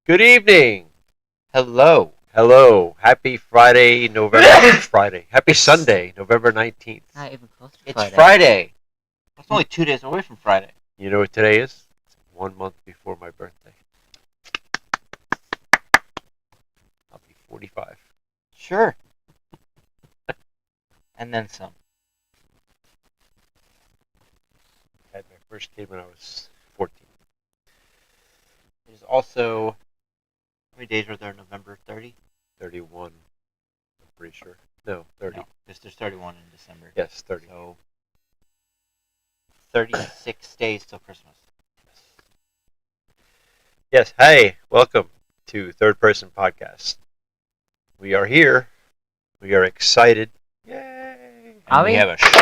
Good evening. Hello. Hello. Happy Friday, Happy Sunday, November 19th. Not even close to It's Friday. Friday. It's only 2 days away from Friday. You know what today is? It's 1 month before my birthday. I'll be 45. Sure. And then some. I had my first kid when I was 14. There's also, how many days are there? November 30? 31. I'm pretty sure. No, 30. No, there's 31 in December. Yes, 30. So, 36 days till Christmas. Yes, hey, welcome to Third Person Podcast. We are here. We are excited. Yay! And Are we we? have a short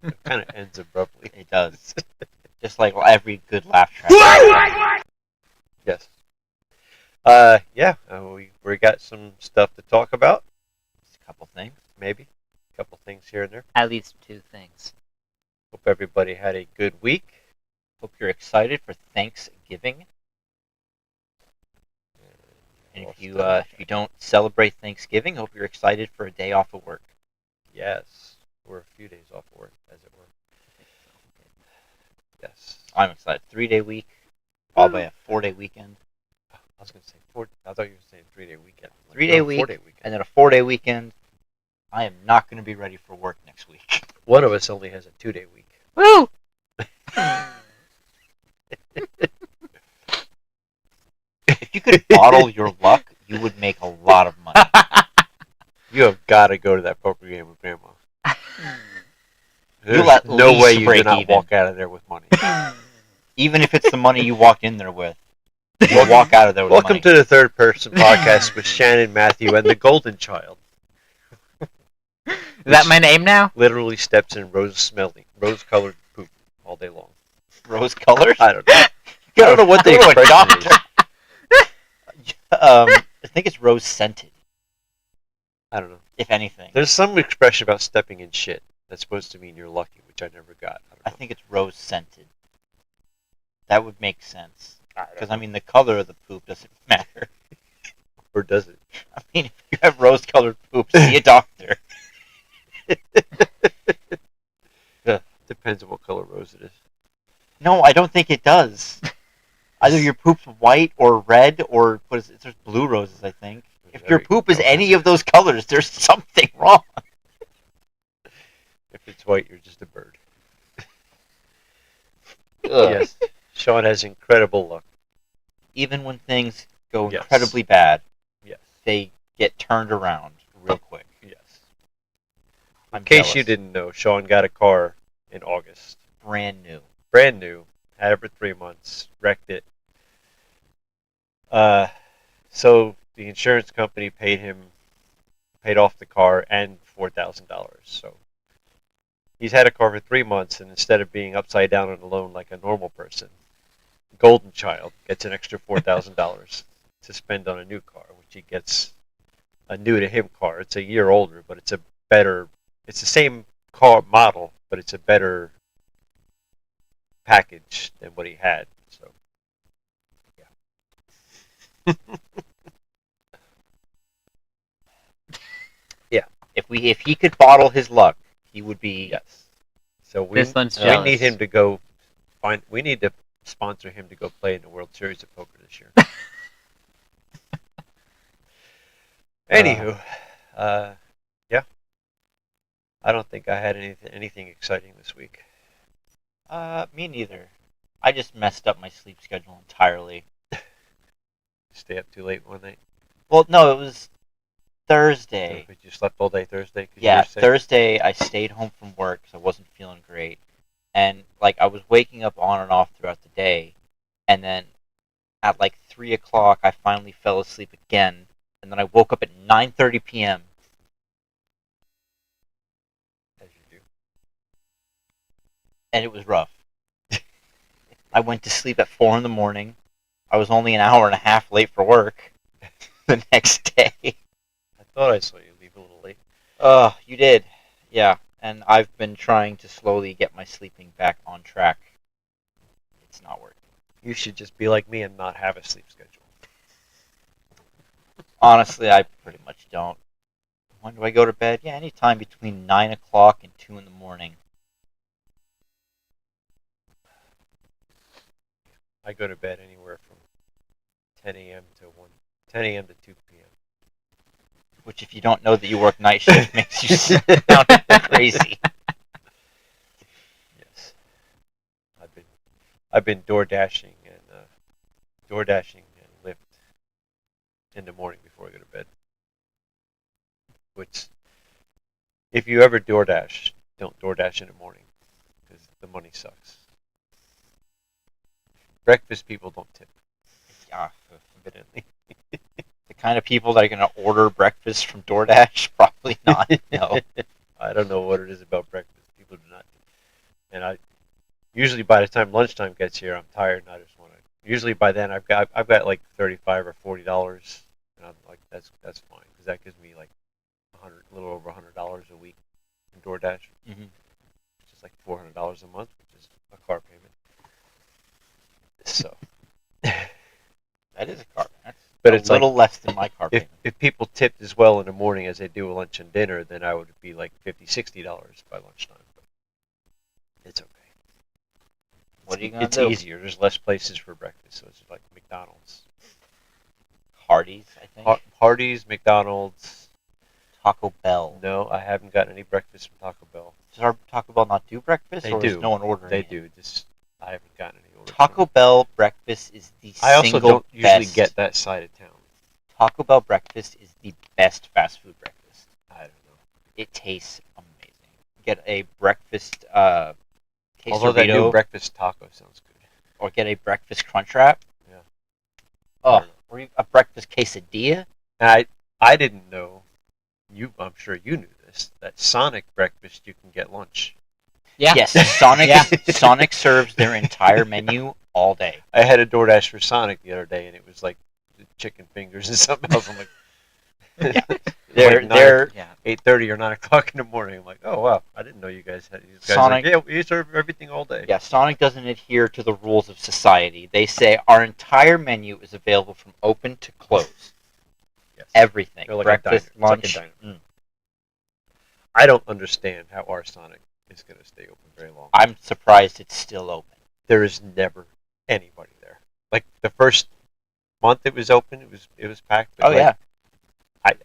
It kind of ends abruptly. It does. Just like every good laugh track. Yes. We got some stuff to talk about. Just a couple things. Maybe a couple things here and there. At least two things. Hope everybody had a good week. Hope you're excited for Thanksgiving. And if you don't celebrate Thanksgiving, hope you're excited for a day off of work. Yes, or a few days off work, as it were. Yes. I'm excited. 3-day week, followed by a 4-day weekend, I was going to say 4. I thought you were saying 3-day weekend. 3-day No, week, 4-day weekend. and then a 4-day weekend. I am not going to be ready for work next week. One of us only has a 2-day week. Woo! If you could bottle your luck, you would make a lot of money. You have got to go to that poker game with Grandma. There's You'll at no least way you do break not even. walk out of there with money. Even if it's the money you walked in there with, you'll walk out of there with Welcome money. to the Third Person Podcast with Shannon, Matthew, and the Golden Child. Is that my name now? Literally steps in rose-colored poop all day long. Rose colors? I don't know. I don't know what the Go to a expression is. doctor. I think it's rose scented, I don't know. if anything. There's some expression about stepping in shit that's supposed to mean you're lucky, which I never got. I I don't know. think it's rose scented. That would make sense. I don't Because, know. I mean, the color of the poop doesn't matter. Or does it? I mean, if you have rose colored poop, see a doctor. Depends on what color rose it is. No, I don't think it does. Either your poop's white or red or there's blue roses, I think. If your poop is any of those colors, there's something wrong. If it's white, you're just a bird. Ugh. Yes. Sean has incredible luck. Even when things go Yes. incredibly bad, Yes. they get turned around real quick. Yes. I'm In case jealous. you didn't know, Sean got a car in August. Brand new. Brand new. Had it for 3 months. Wrecked it. So the insurance company paid off the car and $4,000. So he's had a car for 3 months, and instead of being upside down on a loan like a normal person, Golden Child gets an extra $4,000 to spend on a new car, which he gets a new to him car. It's a year older, but it's the same car model, but it's a better package than what he had. So, yeah. If he could bottle his luck, he would be. Yes. So This one's we jealous. need him to go we need to sponsor him to go play in the World Series of Poker this year. Anywho, yeah. I don't think I had anything exciting this week. Me neither. I just messed up my sleep schedule entirely. Stay up too late one night. Well, no, it was Thursday. But you slept all day Thursday? 'Cause you Yeah, were sick? Thursday I stayed home from work because I wasn't feeling great, and like I was waking up on and off throughout the day, and then at like 3 o'clock I finally fell asleep again, and then I woke up at 9:30 p.m. As you do. and it was rough. I went to sleep at 4 in the morning. I was only an hour and a half late for work the next day. I thought I saw you leave a little late. You did. Yeah, and I've been trying to slowly get my sleeping back on track You should just be like me and not have a sleep schedule. Honestly, I pretty much don't. When do I go to bed? Yeah, anytime between 9 o'clock and 2 in the morning. I go to bed anywhere from 10 a.m. to 10 a.m. to 2 p.m. Which, if you don't know that you work night shift, makes you sound crazy. Yes, I've been door dashing and Lyft in the morning before I go to bed. Which, if you ever DoorDash, don't DoorDash in the morning because the money sucks. Breakfast people don't tip, Yeah, evidently. the kind of people that are going to order breakfast from DoorDash, probably not. No. I don't know what it is about breakfast. People do not tip. And I usually by the time lunchtime gets here, I'm tired and I just want to. Usually by then I've got like $35 or $40, and I'm like that's fine because that gives me like a little over $100 a week in DoorDash, Mm-hmm. which is like $400 a month, which is a car payment. So, That is a car payment. That's but a it's like little less than my car payment. if people tipped as well in the morning as they do at lunch and dinner, then I would be like $50-$60 by lunchtime. But it's okay. What are you going to It's do? easier. There's less places for breakfast, so it's like McDonald's. Hardee's, I think. Hardee's, McDonald's. Taco Bell. No, I haven't gotten any breakfast from Taco Bell. Does our Taco Bell not do breakfast? They or do. Is no one ordering They it? do. I haven't gotten any orders. Taco Bell breakfast is the I also single don't usually best. get that side of town. Taco Bell breakfast is the best fast food breakfast. I don't know. It tastes amazing. Get a breakfast Although that new quesarito breakfast taco sounds good. or get a breakfast crunch wrap. Yeah. Oh, or a breakfast quesadilla. And I didn't know. I'm sure you knew this. That Sonic breakfast you can get lunch. Yeah. Yes, Sonic. Yeah. Sonic serves their entire menu all day. I had a DoorDash for Sonic the other day, and it was like chicken fingers and something else. I'm like, They're 8:30 or 9 o'clock in the morning. I'm like, oh wow, I didn't know you guys had. These guys Sonic- Like, yeah, we serve everything all day. yeah. Sonic doesn't adhere to the rules of society. They say our entire menu is available from open to close. Yes. Everything. They're like a Breakfast, diner. It's like a lunch. diner. I don't understand how our Sonic is going to stay open very long. I'm surprised it's still open. There is never anybody there. Like the first month it was open, it was packed. But Oh like, yeah.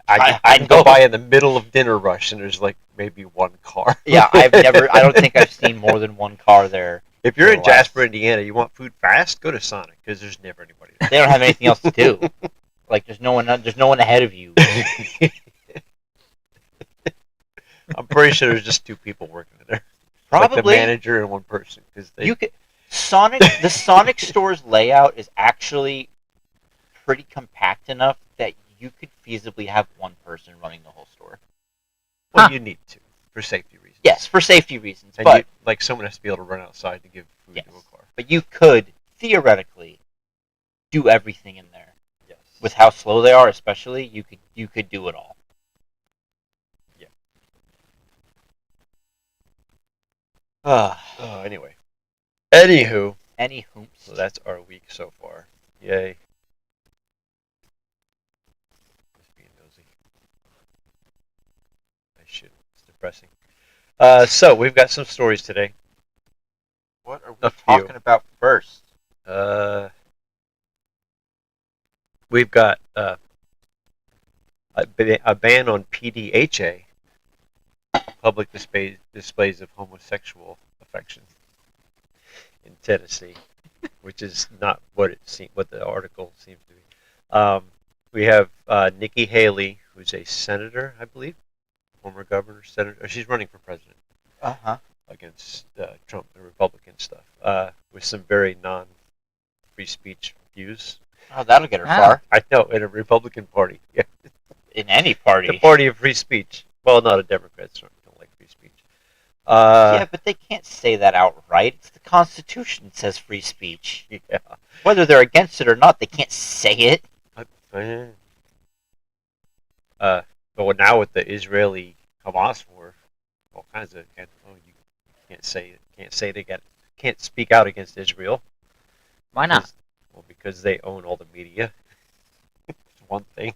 I I can go know. by in the middle of dinner rush and there's like maybe one car. Yeah, I don't think I've seen more than one car there. If you're for in the last- Jasper, Indiana, you want food fast, go to Sonic because there's never anybody They don't have anything else to do. Like there's no one ahead of you. there. I'm pretty sure there's just two people working in there. Like the Probably manager and one person because you could the Sonic store's layout is actually pretty compact enough that you could feasibly have one person running the whole store. well, Huh. you need to for safety reasons. Yes, for safety reasons, And but you, like someone has to be able to run outside to give food Yes. to a car. but you could theoretically do everything in there. Yes. With how slow they are, especially, you could do it all. Anyway. Anywho, Any hoops. so that's our week so far. Yay. Just being nosy. I should. It's depressing. So we've got some stories today. What are we A few. talking about first? We've got a ban on PDHA, public displays of homosexual affection, in Tennessee, which is not what the article seems to be. We have Nikki Haley, who's a senator, I believe, former governor, senator. She's running for president against Trump and Republican stuff, with some very non-free speech views. Oh, that'll get her Ah. far. I know, in a Republican Party. Yeah. In any party. The party of free speech. Well, not a Democrats don't like free speech. Yeah, but they can't say that outright. It's the Constitution that says free speech. Yeah. Whether they're against it or not, they can't say it. But now with the Israeli Hamas war, all kinds of you can't say they can't speak out against Israel. Why not? Well, because they own all the media. It's one thing.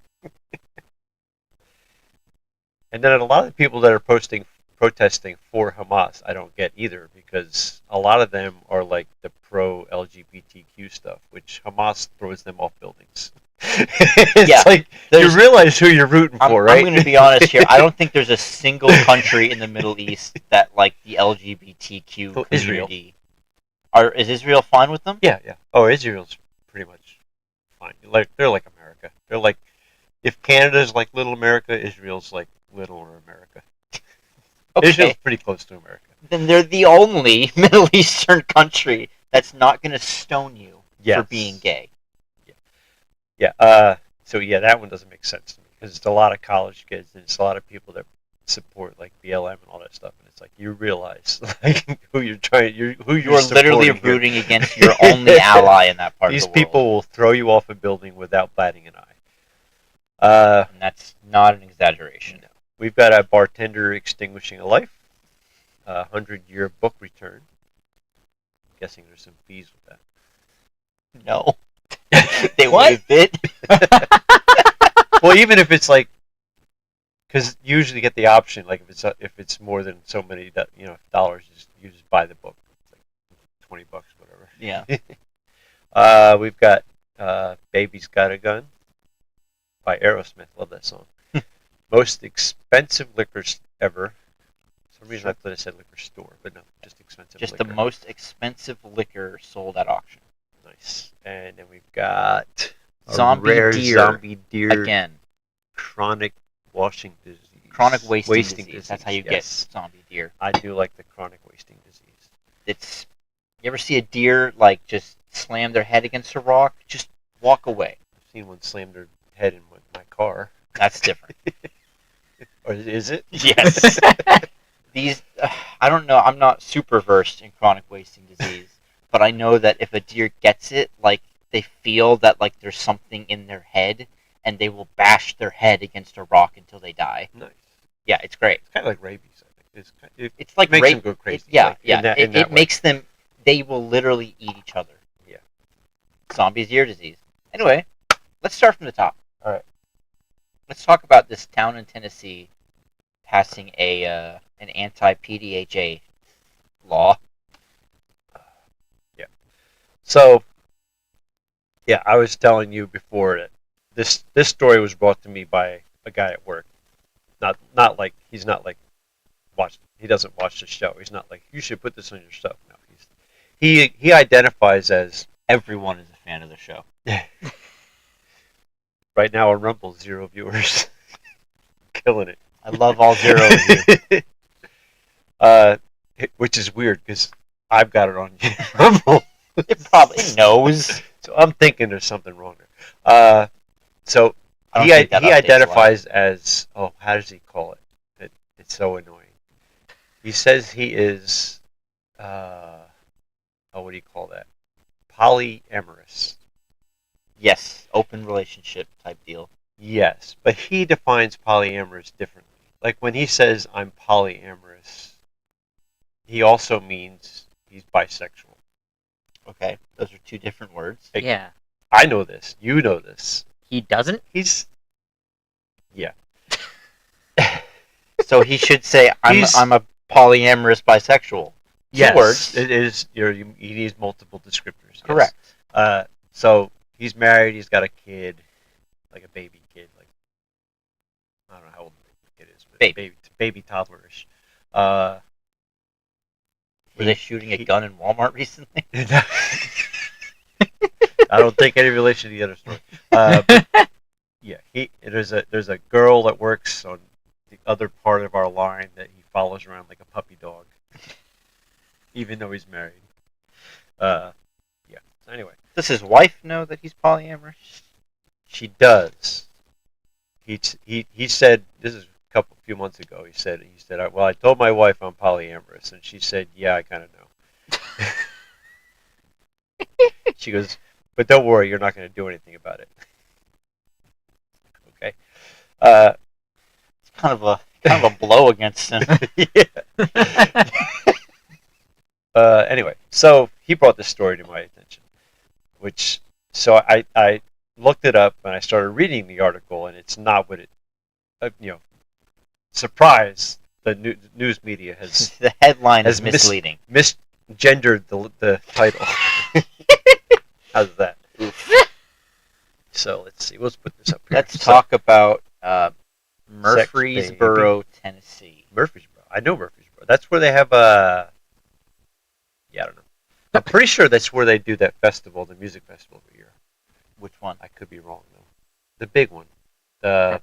And then a lot of the people that are protesting for Hamas, I don't get either, because a lot of them are like the pro LGBTQ stuff, which Hamas throws them off buildings. It's Yeah, like you realize who you're rooting for, right? I'm going to be honest here. I don't think there's a single country in the Middle East that like the LGBTQ Oh, Israel. community. Is Israel fine with them? Yeah, yeah. Oh, Israel's pretty much fine. Like they're like America. They're like if Canada's like Little America, Israel's like Little America. Okay. Israel's pretty close to America. Then they're the only Middle Eastern country that's not going to stone you for being gay. Yeah. So yeah, that one doesn't make sense to me because it's a lot of college kids and it's a lot of people that support like BLM and all that stuff, and it's like you realize like who you're literally rooting against your only ally in that part These of the world. people will throw you off a building without batting an eye. And that's not an exaggeration. No. We've got a bartender extinguishing a life. 100-year book return. I'm guessing there's some fees with that. No. They waived it. Well, even if it's like, because you usually get the option, like if it's more than so many dollars, you just buy the book. It's like $20, whatever. Yeah. We've got "Baby's Got a Gun" by Aerosmith. Love that song. Most expensive liquors ever. For some reason I thought it said liquor store, but no, just expensive. Just liquor. the most expensive liquor sold at auction. Nice. And then we've got Zombie rare deer. zombie deer Again. chronic wasting disease. Chronic wasting disease. That's how you get yes. zombie deer. I do like the chronic wasting disease. You ever see a deer like just slam their head against a rock? Just walk away. I've seen one slam their head in my car. That's different. Or is it? Yes. These, I don't know. I'm not super versed in chronic wasting disease, but I know that if a deer gets it, like they feel that like there's something in their head, and they will bash their head against a rock until they die. Nice. Yeah, it's great. It's kind of like rabies, I think. It's like makes them go crazy. It makes them. They will literally eat each other. Yeah. Zombies, ear disease. Anyway, let's start from the top. All right. Let's talk about this town in Tennessee passing an anti-PDHA law. Yeah. So, yeah, I was telling you before that this story was brought to me by a guy at work. Not like he's not like he doesn't watch the show. He's not like you should put this on your stuff. No, he identifies as Everyone is a fan of the show. right now on Rumble 0 viewers, killing it. I love all 0 of you. Which is weird because I've got it on Rumble. It probably knows. So I'm thinking there's something wrong there. So he identifies as how does he call it? It's so annoying. He says he is what do you call that? Polyamorous. Yes, open relationship type deal. Yes, but he defines polyamorous differently. Like when he says I'm polyamorous, he also means he's bisexual. Okay, those are two different words. Yeah. I know this. You know this. He doesn't? Yeah. So he should say I'm a polyamorous bisexual. Yes, words. It is. He needs multiple descriptors. Correct. Yes. So he's married. He's got a kid, like a baby kid. Like I don't know how old the kid is, but baby toddlerish. Were they shooting a gun in Walmart recently? I don't think any relation to the other story. But yeah, there's a girl that works on the other part of our line that he follows around like a puppy dog, even though he's married. Yeah. So anyway, does his wife know that he's polyamorous? She does. He said this is a few months ago. He said well, I told my wife I'm polyamorous, and she said, yeah, I kind of know. She goes, but don't worry, you're not going to do anything about it. Okay. It's kind of a blow against him. Yeah. Anyway, so he brought this story to my attention, which So I looked it up and I started reading the article, and it's not what it. Surprise! The news media has The headline has is misleading. misgendered the title. How's that? Oof. So let's see. Let's put this up here. Let's talk about Sex Murfreesboro, Tennessee. Murfreesboro. I know Murfreesboro. That's where they have yeah, I don't know. I'm pretty sure that's where they do that festival, the music festival every year. Which one? I could be wrong though. The big one. The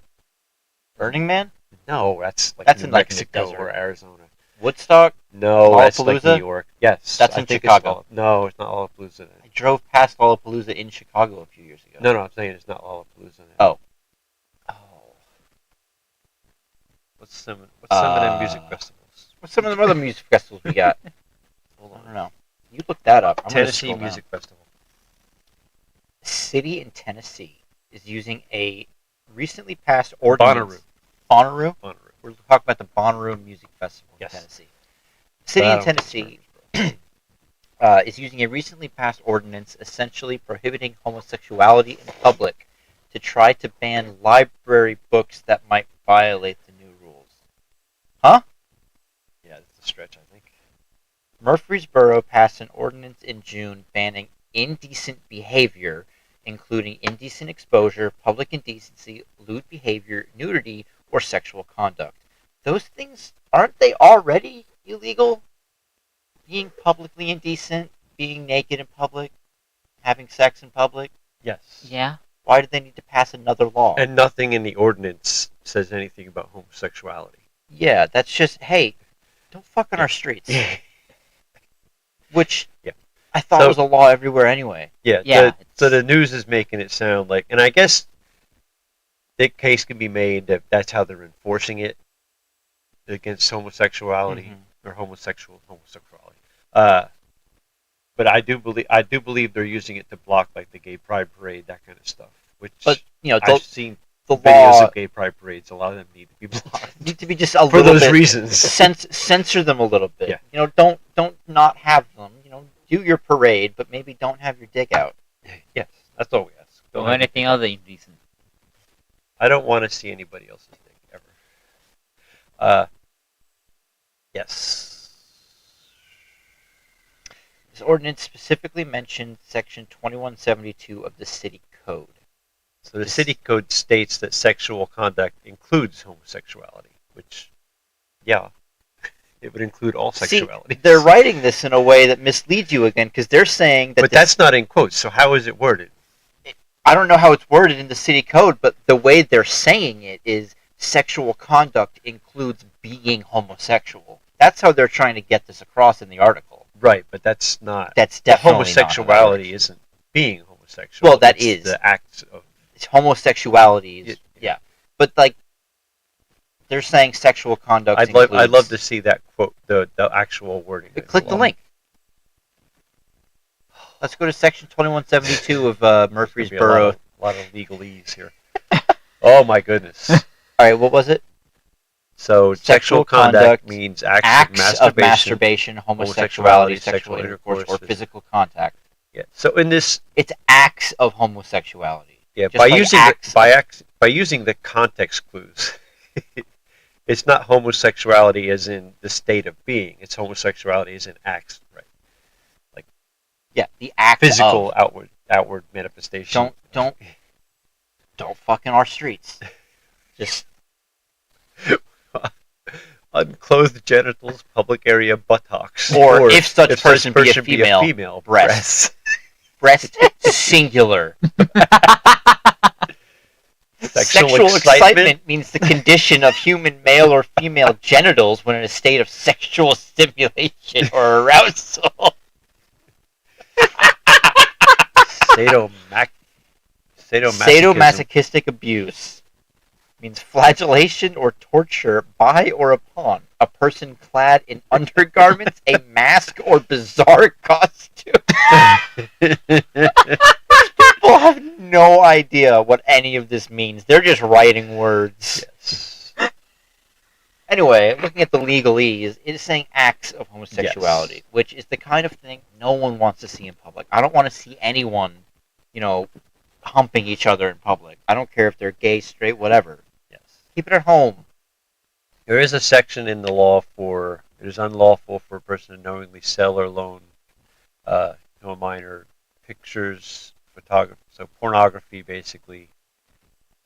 Burning Man? No, that's like That's New in, like, the Mexico desert. or Arizona. Woodstock? No, that's like Lollapalooza? New York. Yes, That's I in think Chicago. No, it's not Lollapalooza. I drove past Lollapalooza in Chicago a few years ago. No, I'm saying it's not Lollapalooza. Oh. Oh. What's some of them music festivals? What's some of the other music festivals we got? Hold I don't on. know. You look that up. I'm gonna Tennessee scroll Music down. Festival. A city in Tennessee is using a recently passed ordinance. Bonnaroo? Bonnaroo. We're talking about the Bonnaroo Music Festival in Yes. Tennessee. A city But I in don't think Tennessee it's Murfreesboro. is using a recently passed ordinance essentially prohibiting homosexuality in public to try to ban library books that might violate the new rules. Yeah, it's a stretch, I think. Murfreesboro passed an ordinance in June banning indecent behavior, including indecent exposure, public indecency, lewd behavior, nudity, or sexual conduct. Those things, aren't they already illegal? Being publicly indecent, being naked in public, having sex in public? Yes. Yeah. Why do they need to pass another law? And nothing in the ordinance says anything about homosexuality. Yeah, that's just, hey, don't fuck on our streets. Which Yeah. I thought So- was a law everywhere anyway. Yeah, So the news is making it sound like, and I guess the case can be made that that's how they're enforcing it against homosexuality Mhm. or homosexuality. But I do believe they're using it to block like the gay pride parade, that kind of stuff. Which But, you know, I've seen the videos law of gay pride parades. A lot of them need to be blocked need to be just a for little those bit reasons. censor them a little bit. Yeah. You know, don't not have them. You know, do your parade, but maybe don't have your dick out. Yes, that's all we ask. Don't Or have anything anything other indecent. I don't want to see anybody else's dick ever. Yes. This ordinance specifically mentioned Section 2172 of the City Code. So the city code states that sexual conduct includes homosexuality, which, yeah, it would include all sexuality. See, they're writing this in a way that misleads you again because they're saying that But that's not in quotes. So how is it worded? I don't know how it's worded in the City Code, but the way they're saying it is sexual conduct includes being homosexual. That's how they're trying to get this across in the article. Right, but that's not. That's The definitely homosexuality not isn't being homosexual. Well, that it's is. the act of. it's homosexuality is Yeah. But like they're saying sexual conduct I'd love to see that quote, the actual wording. click the link. Let's go to section 2172 of Murfreesboro. A lot of legalese here. Oh my goodness. All right, what was it? So sexual conduct means acts of masturbation, homosexuality, sexual sexual intercourse, or intercourse, physical contact. Yeah. So in this, It's acts of homosexuality. yeah, Just by like using acts by using the context clues, it's not homosexuality as in the state of being. It's homosexuality as in acts, right? Yeah, the act Physical of. outward manifestation. Don't fuck in our streets. Just Unclothed genitals, public area buttocks, Or if such person be a female, breasts. breast singular. Sexual excitement means the condition of human male or female genitals when in a state of sexual stimulation or arousal. Sadomasochistic abuse means flagellation or torture by or upon a person clad in undergarments, a mask, or bizarre costume. People have no idea what any of this means. They're just writing words. Yes. Anyway, looking at the legalese, it is saying acts of homosexuality, Yes. which is the kind of thing no one wants to see in public. I don't want to see anyone humping each other in public. I don't care if they're gay, straight, whatever. Yes. Keep it at home. There is a section in the law for it is unlawful for a person to knowingly sell or loan to a minor pictures, photography, so pornography basically,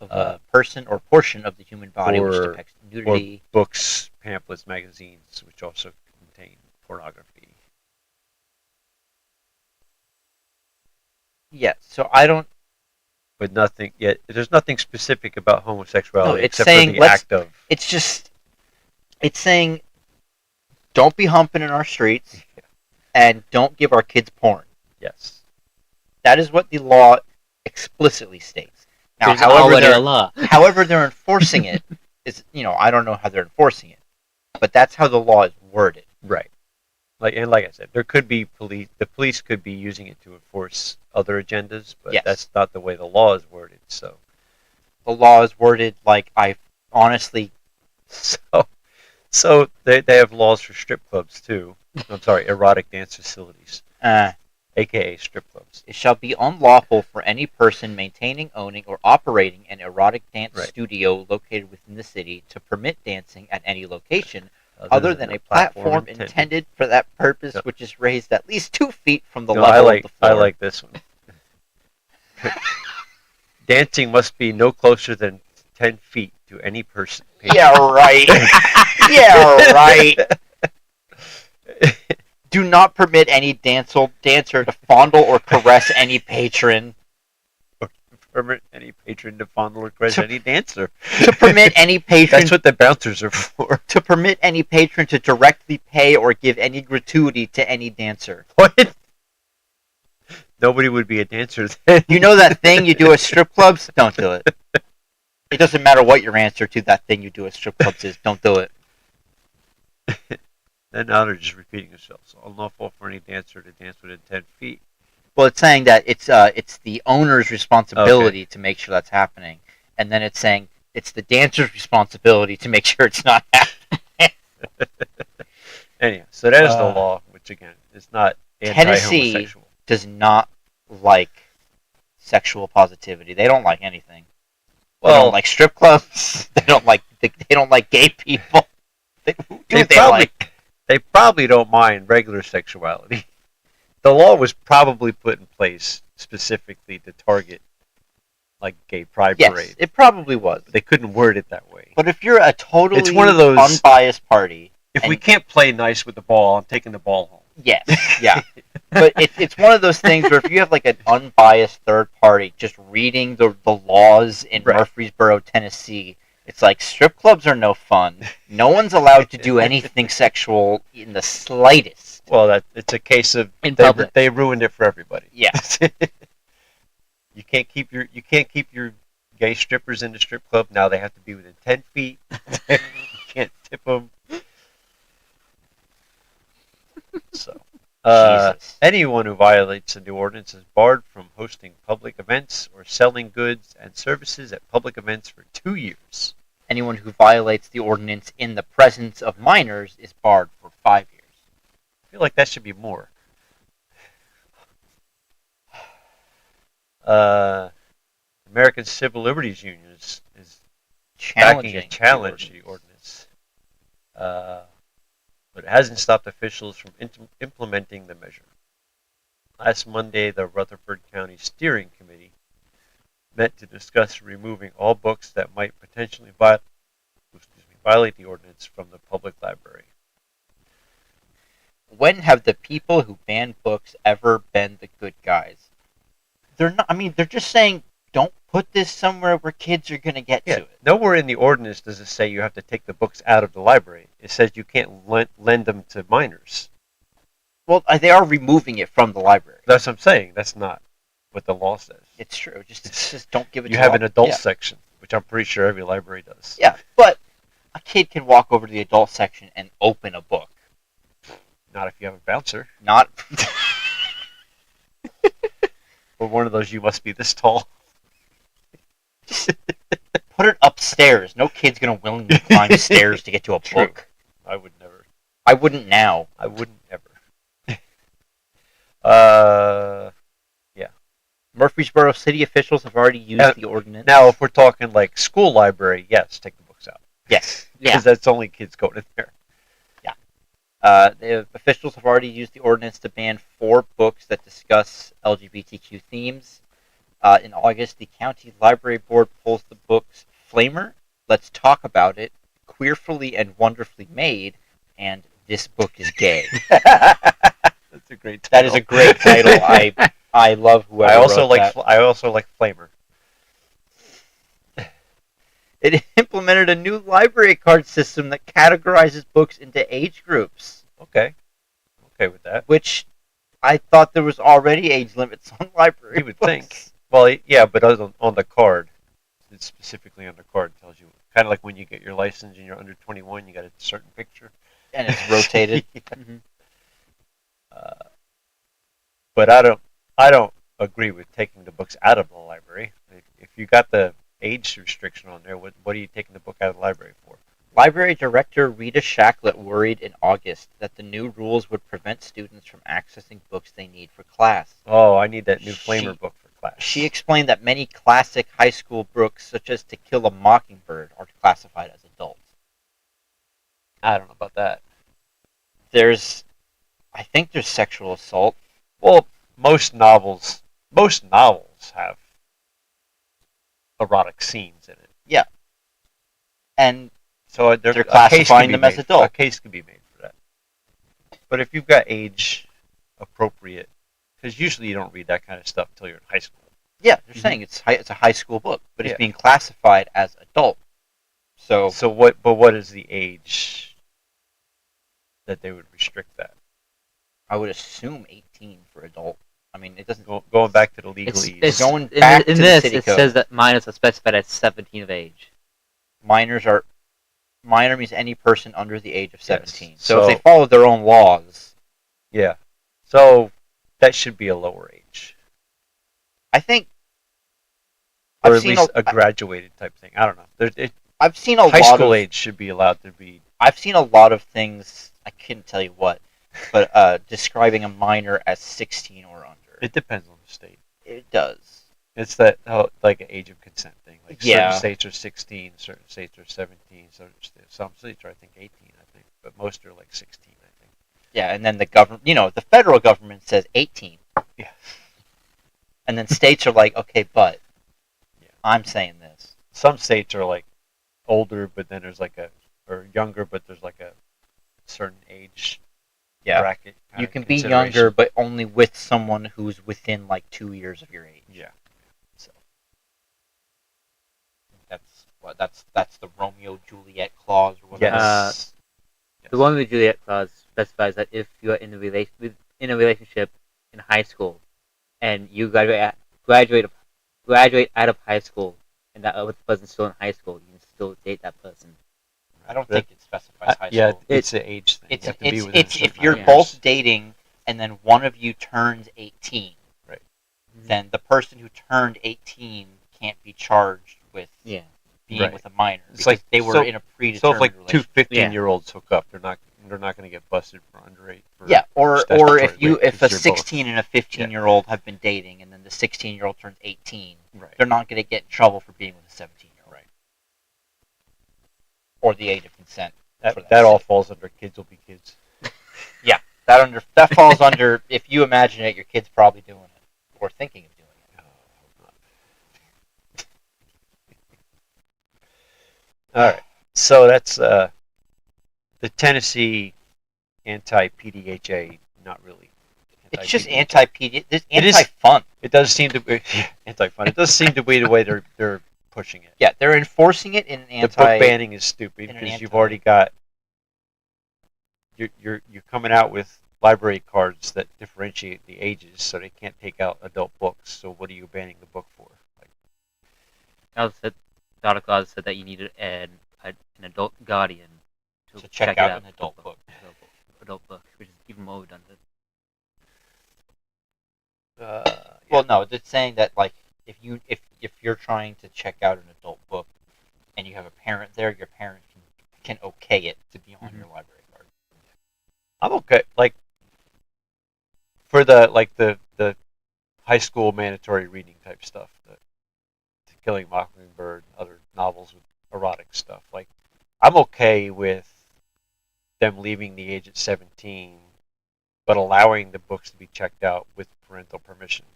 Of a person or portion of the human body which or- depicts or nudity. books, pamphlets, magazines, which also contain pornography. Yes. So I don't. But nothing yet. There's nothing specific about homosexuality No, it's except saying for the let's- act of. It's just. It's saying, don't be humping in our streets, and don't give our kids porn. Yes. That is what the law explicitly states. Now, There's already a law. however they're enforcing it is, I don't know how they're enforcing it, but that's how the law is worded. Right. Like I said, there could be police. The police could be using it to enforce other agendas, but Yes. that's not the way the law is worded. So, The law is worded like I honestly. so they have laws for strip clubs too. I'm sorry, erotic dance facilities, aka strip clubs. It shall be unlawful for any person maintaining, owning, or operating an erotic dance Right. studio located within the city to permit dancing at any location other than a platform intended for that purpose, Yep. which is raised at least 2 feet from the No, level of the floor. I like this one. Dancing must be no closer than 10 feet to any person. Yeah, right. Yeah, right. Do not permit any dancer to fondle or caress any patron. Permit any patron to fondle or caress To- any dancer. To permit any patron That's what the bouncers are for. to permit any patron to directly pay or give any gratuity to any dancer. What? Nobody would be a dancer then. You know that thing you do at strip clubs? Don't do it. It doesn't matter what your answer to that thing you do at strip clubs is. Don't do it. And now they're just repeating themselves. Unlawful for any dancer to dance within 10 feet. Well, it's saying that it's the owner's responsibility to make sure that's happening, and then it's saying it's the dancer's responsibility to make sure it's not happening. Anyhow, so that is the Uh, law, which again is not Tennessee- anti-homosexual. Does not like sexual positivity. They don't like anything. They Well, don't like strip clubs. They don't like gay people. Who do they like? they probably don't mind regular sexuality. The law was probably put in place specifically to target like gay pride Yes, parade. it probably was. They couldn't word it that way. But if you're a totally It's one of those- unbiased party, If we and- can't play nice with the ball, I'm taking the ball home. yes, yeah. But it's one of those things where if you have like an unbiased third party just reading the laws in Right. Murfreesboro, Tennessee, it's like strip clubs are no fun. No one's allowed to do anything sexual in the slightest. Well, it's a case of In public. they ruined it for everybody. Yeah. You can't keep your gay strippers in the strip club. Now they have to be within 10 feet. You can't tip them. So, Jesus. anyone who violates the new ordinance is barred from hosting public events or selling goods and services at public events for 2 years. Anyone who violates the ordinance in the presence of minors is barred for 5 years. I feel like that should be more. American Civil Liberties Union is backing a challenge to the ordinance. But it hasn't stopped officials from implementing the measure. Last Monday, the Rutherford County Steering Committee met to discuss removing all books that might potentially violate the ordinance from the public library. When have the people who ban books ever been the good guys? They're not. I mean, they're just saying, don't put this somewhere where kids are going to get to it. Nowhere in the ordinance does it say you have to take the books out of the library. It says you can't lend them to minors. Well, they are removing it from the library. That's what I'm saying. That's not what the law says. It's true. Just don't give it. You to have all- an adult Yeah. section, which I'm pretty sure every library does. Yeah, but a kid can walk over to the adult section and open a book. Not if you have a bouncer. Not. Or one of those you must be this tall. Put it upstairs. No kid's gonna willingly climb stairs to get to a True. book. I would never. I wouldn't now. I wouldn't ever. Yeah. Murfreesboro city officials have already used Uh, the ordinance. Now, if we're talking like school library, yes, take the books out. Yes. Yeah. Because that's only kids going in there. The officials have already used the ordinance to ban 4 books that discuss LGBTQ themes. In August, the county library board pulls the books Flamer, Let's Talk About It, Queerfully and Wonderfully Made, and This Book is Gay. That's a great title. That is a great title. I love whoever I also wrote like that. I also like Flamer. It implemented a new library card system that categorizes books into age groups, Okay with that. which I thought there was already age limits on library You would books. think. Well, yeah, but on the card, it's specifically on the card tells you kind of like when you get your license and you're under 21, you got a certain picture. And it's rotated. Yeah. Mhm. But I don't agree with taking the books out of the library. If you got the age restriction on there, what are you taking the book out of the library for? Library director Rita Shacklet worried in August that the new rules would prevent students from accessing books they need for class. Oh, I need that new She- Flamer book for class. She explained that many classic high school books, such as To Kill a Mockingbird, are classified as adult. I don't know about that. I think there's sexual assault. Well, most novels have erotic scenes in it. And So They're a case classifying can be them as made- adult. A case could be made for that. But if you've got age appropriate, because usually you don't read that kind of stuff until you're in high school. yeah, they're saying it's a high school book, but Yeah. it's being classified as adult. So So what? But what is the age that they would restrict that? I would assume 18 for adult. I mean, it doesn't. Going back to the It's, legalese. it's Going in, back in to the this. city It code. says that minors are specified as 17 of age. Minor means any person under the age of 17. Yes. So if So- they follow their own laws, Yeah. So that should be a lower age, I think or I've at seen least a graduated type thing. I don't know. I've seen a High lot school of age should be allowed to be. I've seen a lot of things. I couldn't tell you what, but describing a minor as 16 or under. It depends on the state. It does. It's that like an age of consent thing. Like Yeah. certain states are 16, certain states are 17, some states are I think 18, I think, but most are like 16, I think. Yeah, and then the government, the federal government says 18. Yeah. And then states are like, okay, but Yeah. I'm saying this. Some states are like older, but then there's like or younger, but there's like a certain age Yeah. bracket. You kinda can be consideration. younger, but only with someone who's within like 2 years of your age. Yeah. So that's the Romeo Juliet clause or whatever. Yes. The one with Juliet clause specifies that if you are in a relationship in high school, and you graduate out of high school, and that other person's still in high school, you can still date that person. I don't think it specifies high Yeah, school. it's an age thing. It's You have to be within a if certain you're amount of years. both dating and then one of you turns 18, Right. then the person who turned 18 can't be charged with Yeah. being Right. with a minor It's because like- they were so- in a predetermined So if like two relationship. 15-year-olds hook up, they're not going to get busted for underage. Yeah, or statutory if rape, if a 'cause you're both- 16 and a 15-year-old have been dating and then the 16-year-old turns 18, Right. they're not going to get in trouble for being with a 17-year-old. Right. Or the age of consent. for That that all sake. falls under kids will be kids. That falls under, if you imagine it, your kid's probably doing it or thinking of doing it. All right. So that's the Tennessee anti-PDHA. Not really. It's just It is- anti-fun. It does seem to be anti-fun. It does seem to be the way they're pushing it. Yeah, they're enforcing it in an The book banning is stupid in an because you've anti- already got you're coming out with library cards that differentiate the ages, so they can't take out adult books. So what are you banning the book for? Like, The article also said that you needed an adult guardian to check out an adult book. Adult book, which is even more redundant. Well, no, it's saying that like if you're trying to check out an adult book and you have a parent there, your parent can okay it to be on Mhm. your library card. I'm okay. Like for the high school mandatory reading type stuff. To Killing Mockingbird, other novels with erotic stuff. Like, I'm okay with them leaving the age at 17, but allowing the books to be checked out with parental permission.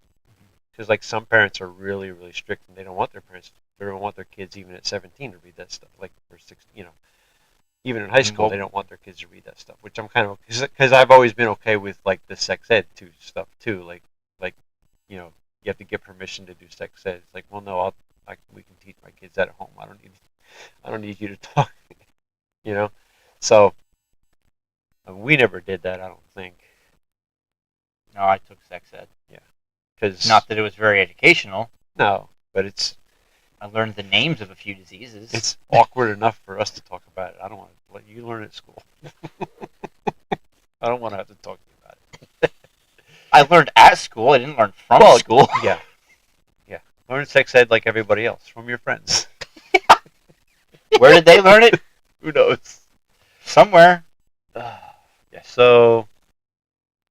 Because like some parents are really, really strict, and they don't want they don't want their kids even at 17 to read that stuff. Like for 16, even in high school, they don't want their kids to read that stuff. Which I'm kind of, because I've always been okay with like the sex ed stuff too. Like you have to get permission to do sex ed. It's like, well, no, we can teach my kids that at home. I don't need you to talk. So we never did that. I don't think. No, I took sex ed. Yeah. Cause, not that it was very educational. No, but I learned the names of a few diseases. It's awkward enough for us to talk about it. I don't want to let you learn at school. I don't want to have to talk to you about it. I learned at school. I didn't learn from school. Yeah. Learn sex ed like everybody else, from your friends. Where did they learn it? Who knows? Somewhere. Yeah. So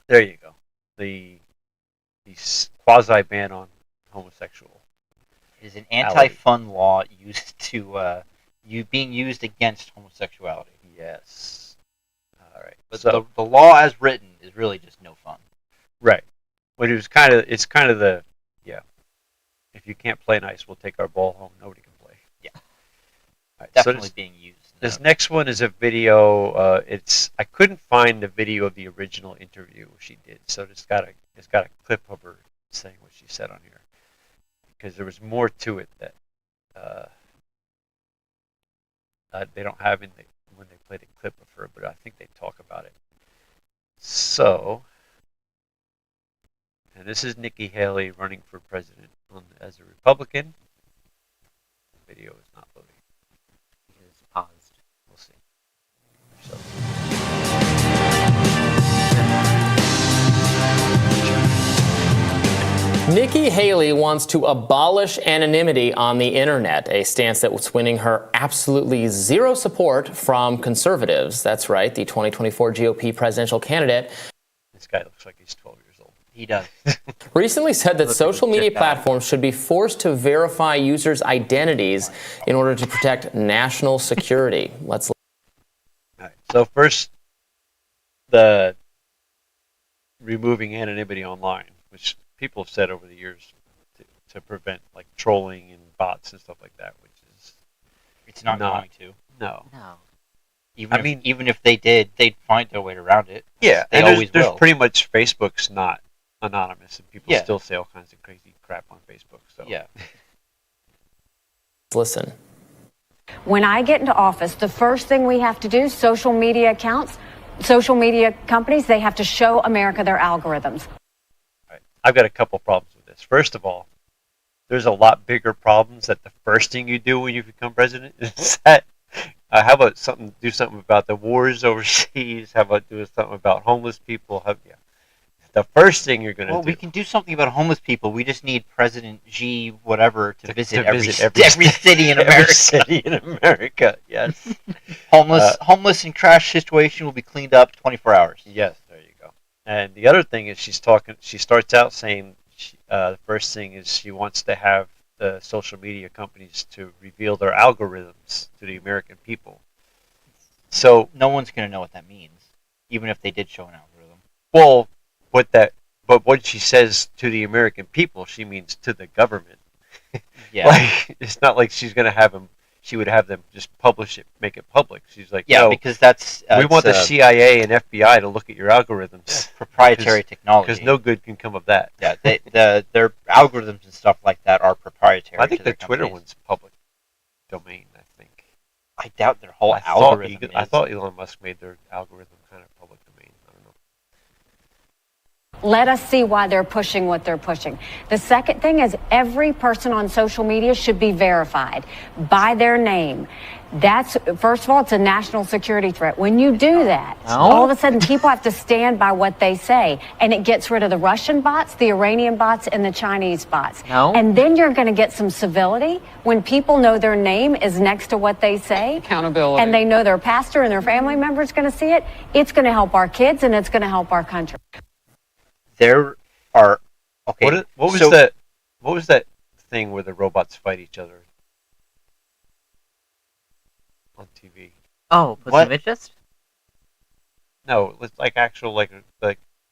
there you go. The quasi ban on homosexual. It is an anti-fun law used to being used against homosexuality. Yes. All right. But so, the law as written is really just no fun. Right. But it's kind of the if you can't play nice, we'll take our ball home. Nobody can play. Yeah. Right, definitely so being used. This next one is a video. I couldn't find the video of the original interview she did, so it's got a clip of her saying what she said on here, because there was more to it that they don't have when they played a clip of her, but I think they talk about it. So, and this is Nikki Haley running for president as a Republican. The video is not loading. It is paused. We'll see. So. Nikki Haley wants to abolish anonymity on the internet, a stance that was winning her absolutely zero support from conservatives. That's right, the 2024 GOP presidential candidate. This guy looks like he's 12 years old. He does. Recently said that social media platforms should be forced to verify users' identities in order to protect national security. Let's. All right. So first, the removing anonymity online, which people have said over the years to prevent like trolling and bots and stuff like that, which is it's not going to. No. Even if they did, they'd find a way around it. Yeah, they always will. There's pretty much Facebook's not anonymous, and people still say all kinds of crazy crap on Facebook. So yeah. Listen. When I get into office, the first thing we have to do, social media accounts, social media companies, they have to show America their algorithms. Right. I've got a couple problems with this. First of all, there's a lot bigger problems that the first thing you do when you become president is that how about do something about the wars overseas? How about doing something about homeless people? The first thing you're going to do. Well, we can do something about homeless people. We just need President G whatever to visit every city in America. Every city in America, yes. Homeless and crash situation will be cleaned up 24 hours. Yes, there you go. And the other thing is she starts out saying the first thing is she wants to have the social media companies to reveal their algorithms to the American people. So no one's going to know what that means, even if they did show an algorithm. Well, but what she says to the American people, she means to the government. Yeah. Like, it's not like she's going to have them. She would have them just publish it, make it public. She's like, yeah, because that's we want the CIA and FBI to look at your algorithms. Proprietary technology. Because no good can come of that. Yeah, their algorithms and stuff like that are proprietary. I think the Twitter one's public domain. I think. I doubt their whole algorithm. I thought Elon Musk made their algorithm kind of public domain. I don't know. Let us see why they're pushing what they're pushing. The second thing is every person on social media should be verified by their name. That's, first of all, it's a national security threat. When you do that, all of a sudden people have to stand by what they say, and it gets rid of the Russian bots, the Iranian bots, and the Chinese bots. And then you're going to get some civility when people know their name is next to what they say. Accountability. And they know their pastor and their family members going to see it. It's going to help our kids, and it's going to help our country. There are Okay. What was so that? What was that thing where the robots fight each other on TV? Oh, Puss What? in Manchester? No, it was like actual like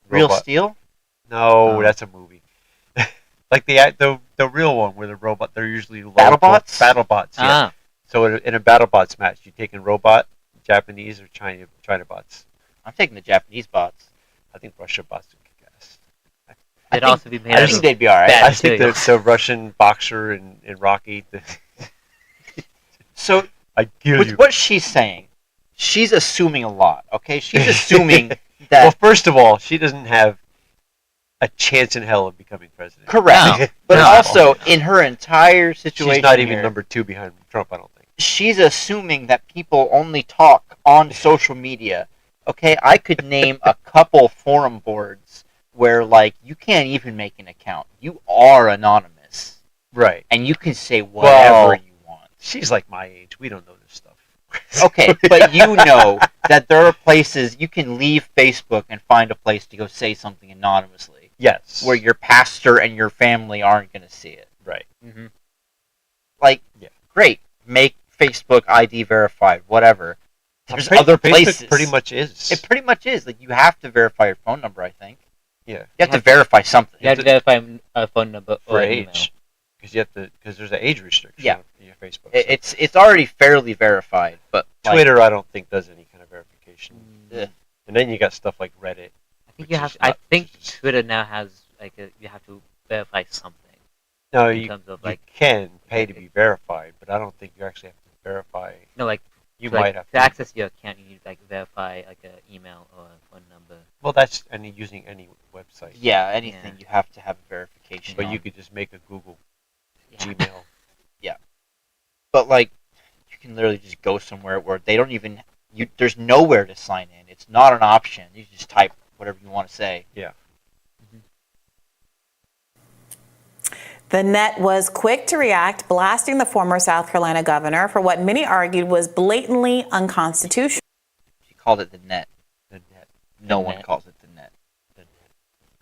Real robot. Steel? No, Oh. that's a movie. Like the real one where the robot they're usually low BattleBots? BattleBots, yeah. Ah, So in a BattleBots match, you taking robot, Japanese or China bots. I'm taking the Japanese bots. I think Russia bots would kick ass. they'd think- also be made I out think of they'd be alright. bad I think materials. the Russian boxer in Rocky. So I kill with you. what she's saying, she's assuming a lot. Okay, she's assuming Well, that first of all, she doesn't have a chance in hell of becoming president. correct, No. but No. also in her entire situation, She's not even here, number 2 behind Trump, I don't think. she's assuming that people only talk on social media. Okay, I could name a couple forum boards where like you can't even make an account. You are anonymous, Right. and you can say whatever Well- you want. She's like my age. We don't know this stuff. Okay, but you know that there are places you can leave Facebook and find a place to go say something anonymously, Yes. where your pastor and your family aren't going to see it. Right. Mm-hmm. Like, Yeah. great, make Facebook ID verified, whatever. There's Facebook other places. pretty much is. It pretty much is. Like, you have to verify your phone number, I think. Yeah. You have to verify something. You have to verify a phone number For or an email. age. Because there's an age restriction Yeah. on your Facebook. It's already fairly verified, but like, Twitter, I don't think does any kind of verification. Ugh. And then you got stuff like Reddit. I think which you is have. not- I think which is- Twitter now has you have to verify something No, in you terms of you like can pay to be verified, but I don't think you actually have to verify. no like You like, might have to access your account. You need to like verify like an email or a phone number. Well, that's using any website. yeah, anything Yeah. you have to have a verification. But on. you could just make a Google Yeah. Gmail. But like, you can literally just go somewhere where they don't even there's nowhere to sign in. It's not an option. You just type whatever you want to say. The net was quick to react, blasting the former South Carolina governor for what many argued was blatantly unconstitutional. She called it the net. The net. No The one net. calls it the net. The net.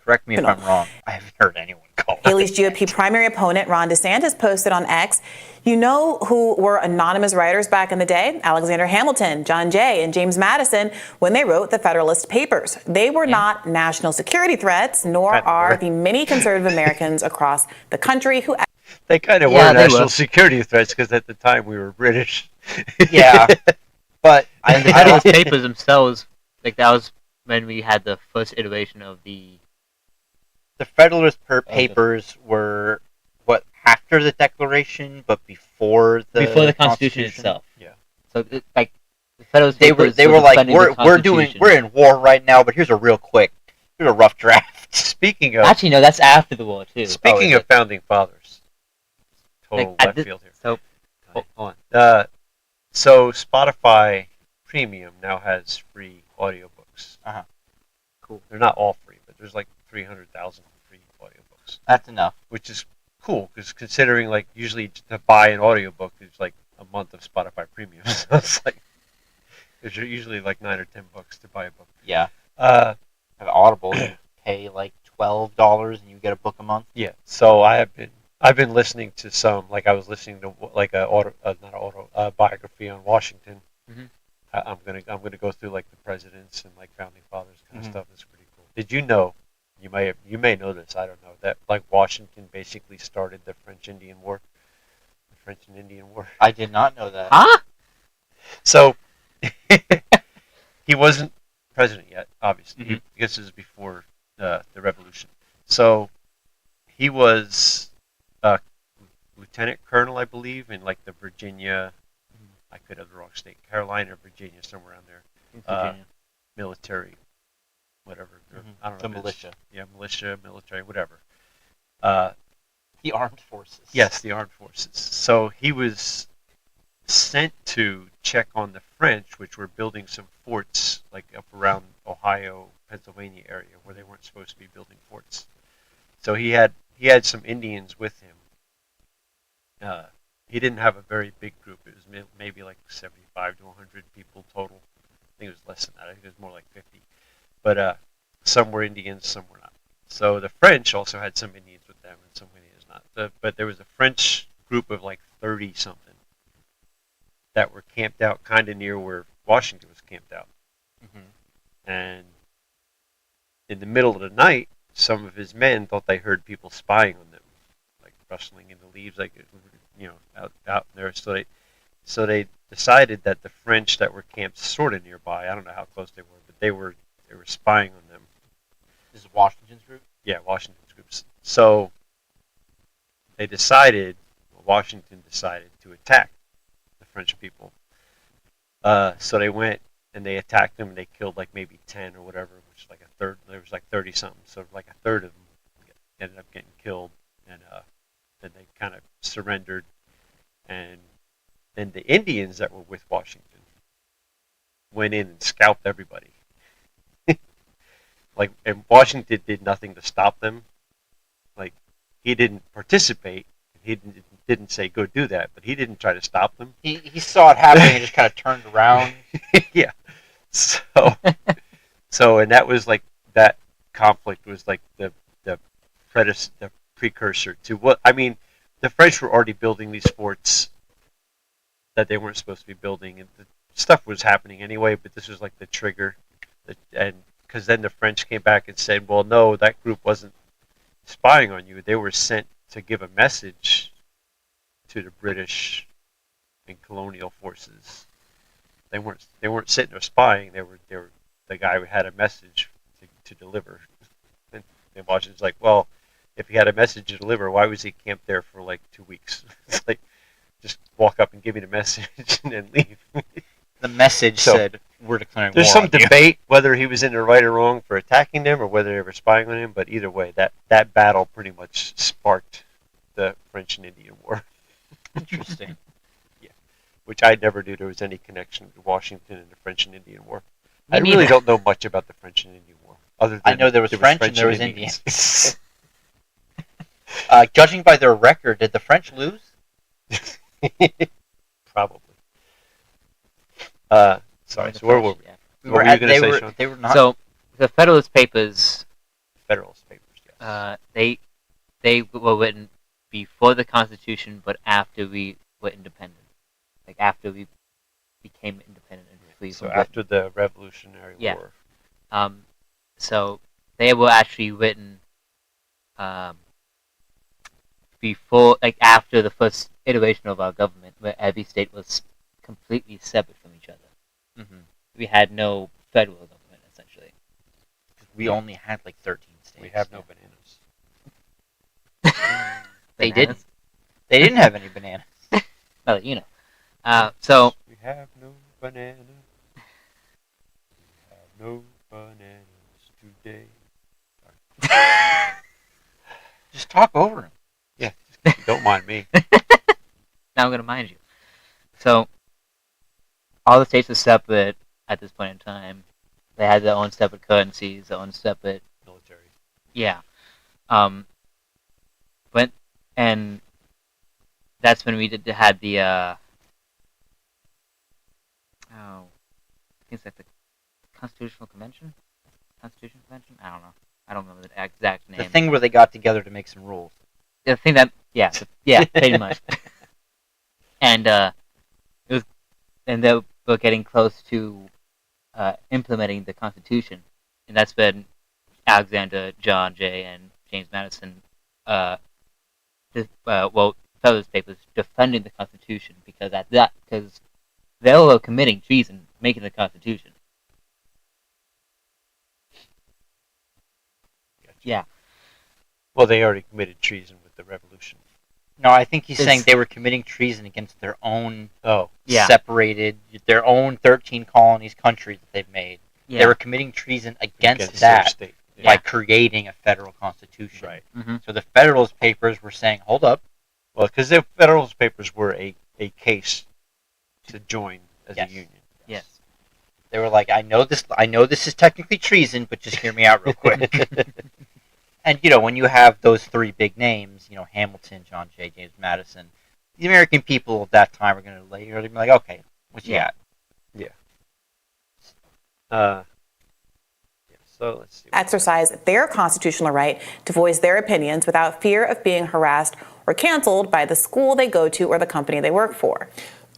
Correct me if I'm wrong. I haven't heard anyone call it. Haley's GOP primary opponent, Ron DeSantis, posted on X, "You know who were anonymous writers back in the day? Alexander Hamilton, John Jay, and James Madison when they wrote the Federalist Papers. They were not national security threats, nor Kinda are were. the many conservative Americans across the country who They kind of Yeah, were they national were. security threats because at the time we were British. Yeah, but And the I don't. Federalist Papers themselves, like that was when we had the first iteration of the. The Federalist Papers were what after the Declaration, but before the Constitution itself. Yeah. So like the Federalist They were Papers they were were like defending the we're in war right now, but here's a rough draft. Speaking of Actually, no, that's after the war too. speaking is of founding fathers, total Like, I left did- field here. So Hold on. So Spotify Premium now has free audiobooks. Uh-huh. Cool. They're not all free, but there's like 300,000 free audiobooks, That's enough. which is cool because considering like usually to buy an audiobook is like a month of Spotify Premium. So it's like there's usually like $9 or $10 to buy a book. Yeah, Uh, have Audible. You pay like $12 and you get a book a month. yeah. So I've been listening to some like I was listening to like a biography on Washington. Mhm. I'm gonna go through like the presidents and like founding fathers kind Mhm. of stuff. It's pretty cool. Did you know? You may know this. I don't know that like Washington basically started the French Indian War. The French and Indian War. I did not know that. huh? So he wasn't president yet, obviously. Mhm. I guess this is before the revolution. So he was a lieutenant colonel, I believe, in like the Virginia. I could have the wrong state, Carolina or Virginia, somewhere around there. Virginia. Military, whatever. Mhm. I don't know. The if it's- militia. Yeah, militia, military, whatever. The armed forces. Yes, the armed forces. So he was sent to check on the French, which were building some forts, like up around Ohio, Pennsylvania area, where they weren't supposed to be building forts. So he had some Indians with him. He didn't have a very big group. It was maybe like 75 to 100 people total. I think it was less than that. I think it was more like 50. But some were Indians, some were not. So the French also had some Indians with them, and some Indians not. But there was a French group of like 30 something that were camped out kind of near where Washington was camped out. And in the middle of the night, some of his men thought they heard people spying on them, like rustling in the leaves, like out there. So they decided that the French that were camped sort of nearby, I don't know how close they were, but they were spying on them. This is Washington's group? Yeah, Washington's groups. So Washington decided to attack the French people. So they went and they attacked them and they killed like maybe 10 or whatever, which is like a third. There was like 30 something, so like a third of them ended up getting killed, and then they kind of surrendered. And then the Indians that were with Washington went in and scalped everybody. And Washington did nothing to stop them. Like, he didn't participate. He didn't say go do that, but he didn't try to stop them. He saw it happening and just kind of turned around. Yeah. So and that was like that conflict was like the precursor to what I mean. The French were already building these forts that they weren't supposed to be building, and the stuff was happening anyway. But this was like the trigger, and because then the French came back and said, "Well, no, that group wasn't spying on you. They were sent to give a message to the British and colonial forces. They weren't sitting there spying. They were the guy who had a message to deliver." And Washington's like, "Well, if he had a message to deliver, why was he camped there for like 2 weeks? It's like, just walk up and give me the message and then leave." The message said, "We're declaring war." There's some on you." debate whether he was in the right or wrong for attacking them, or whether they were spying on him. But either way, that battle pretty much sparked the French and Indian War. Interesting. Yeah, which I never knew there was any connection to Washington and the French and Indian War. Me I really neither. don't know much about the French and Indian War, other than I know there was French and there was Indians. Indians. Judging by their record, did the French lose? Probably. Sorry. So where were we? Yeah. We What were were you at, gonna they say, were Sean? they were not. So the Federalist Papers, Federalist Papers. Yes. they were written before the Constitution, but after we were independent, like after we became independent and free So from Britain. after the Revolutionary Yeah. War. So they were actually written before, like after the first iteration of our government, where every state was completely separate from each other. Mhm. We had no federal government, essentially. We only had like 13 states. We have no bananas. They Bananas? didn't. They didn't have any bananas. Well, you know. So We have no banana. We have no bananas today. Just talk over him. Yeah, just, don't mind me. now I'm going to mind you. So all the states were separate at this point in time. They had their own separate currencies, their own separate. Military. Yeah. And that's when we had the I think it's like the Constitutional Convention? Constitution Convention? I don't know. I don't remember the exact name. The thing where they got together to make some rules. The thing that yeah, pretty much. And it was, and they were getting close to implementing the Constitution, and that's when Alexander, John Jay, and James Madison wrote Federalist Papers defending the Constitution because they were committing treason making the Constitution. Gotcha. Yeah. Well, they already committed treason with the revolution. No, I think he's It's- saying they were committing treason against their own Oh, Yeah. separated, their own 13 colonies, countries that they've made. Yeah. They were committing treason against their that state. by Yeah. creating a federal constitution. Right. Mm-hmm. So the Federalist Papers were saying, hold up, Well, because the Federalist Papers were a case to join as Yes. a union. Yes. they were like, I know this is technically treason, but just hear me out real quick. And, when you have those three big names, Hamilton, John Jay, James Madison, the American people at that time are going to be like, okay, what you Yeah. got? Yes. So let's see. exercise their constitutional right to voice their opinions without fear of being harassed or canceled by the school they go to or the company they work for.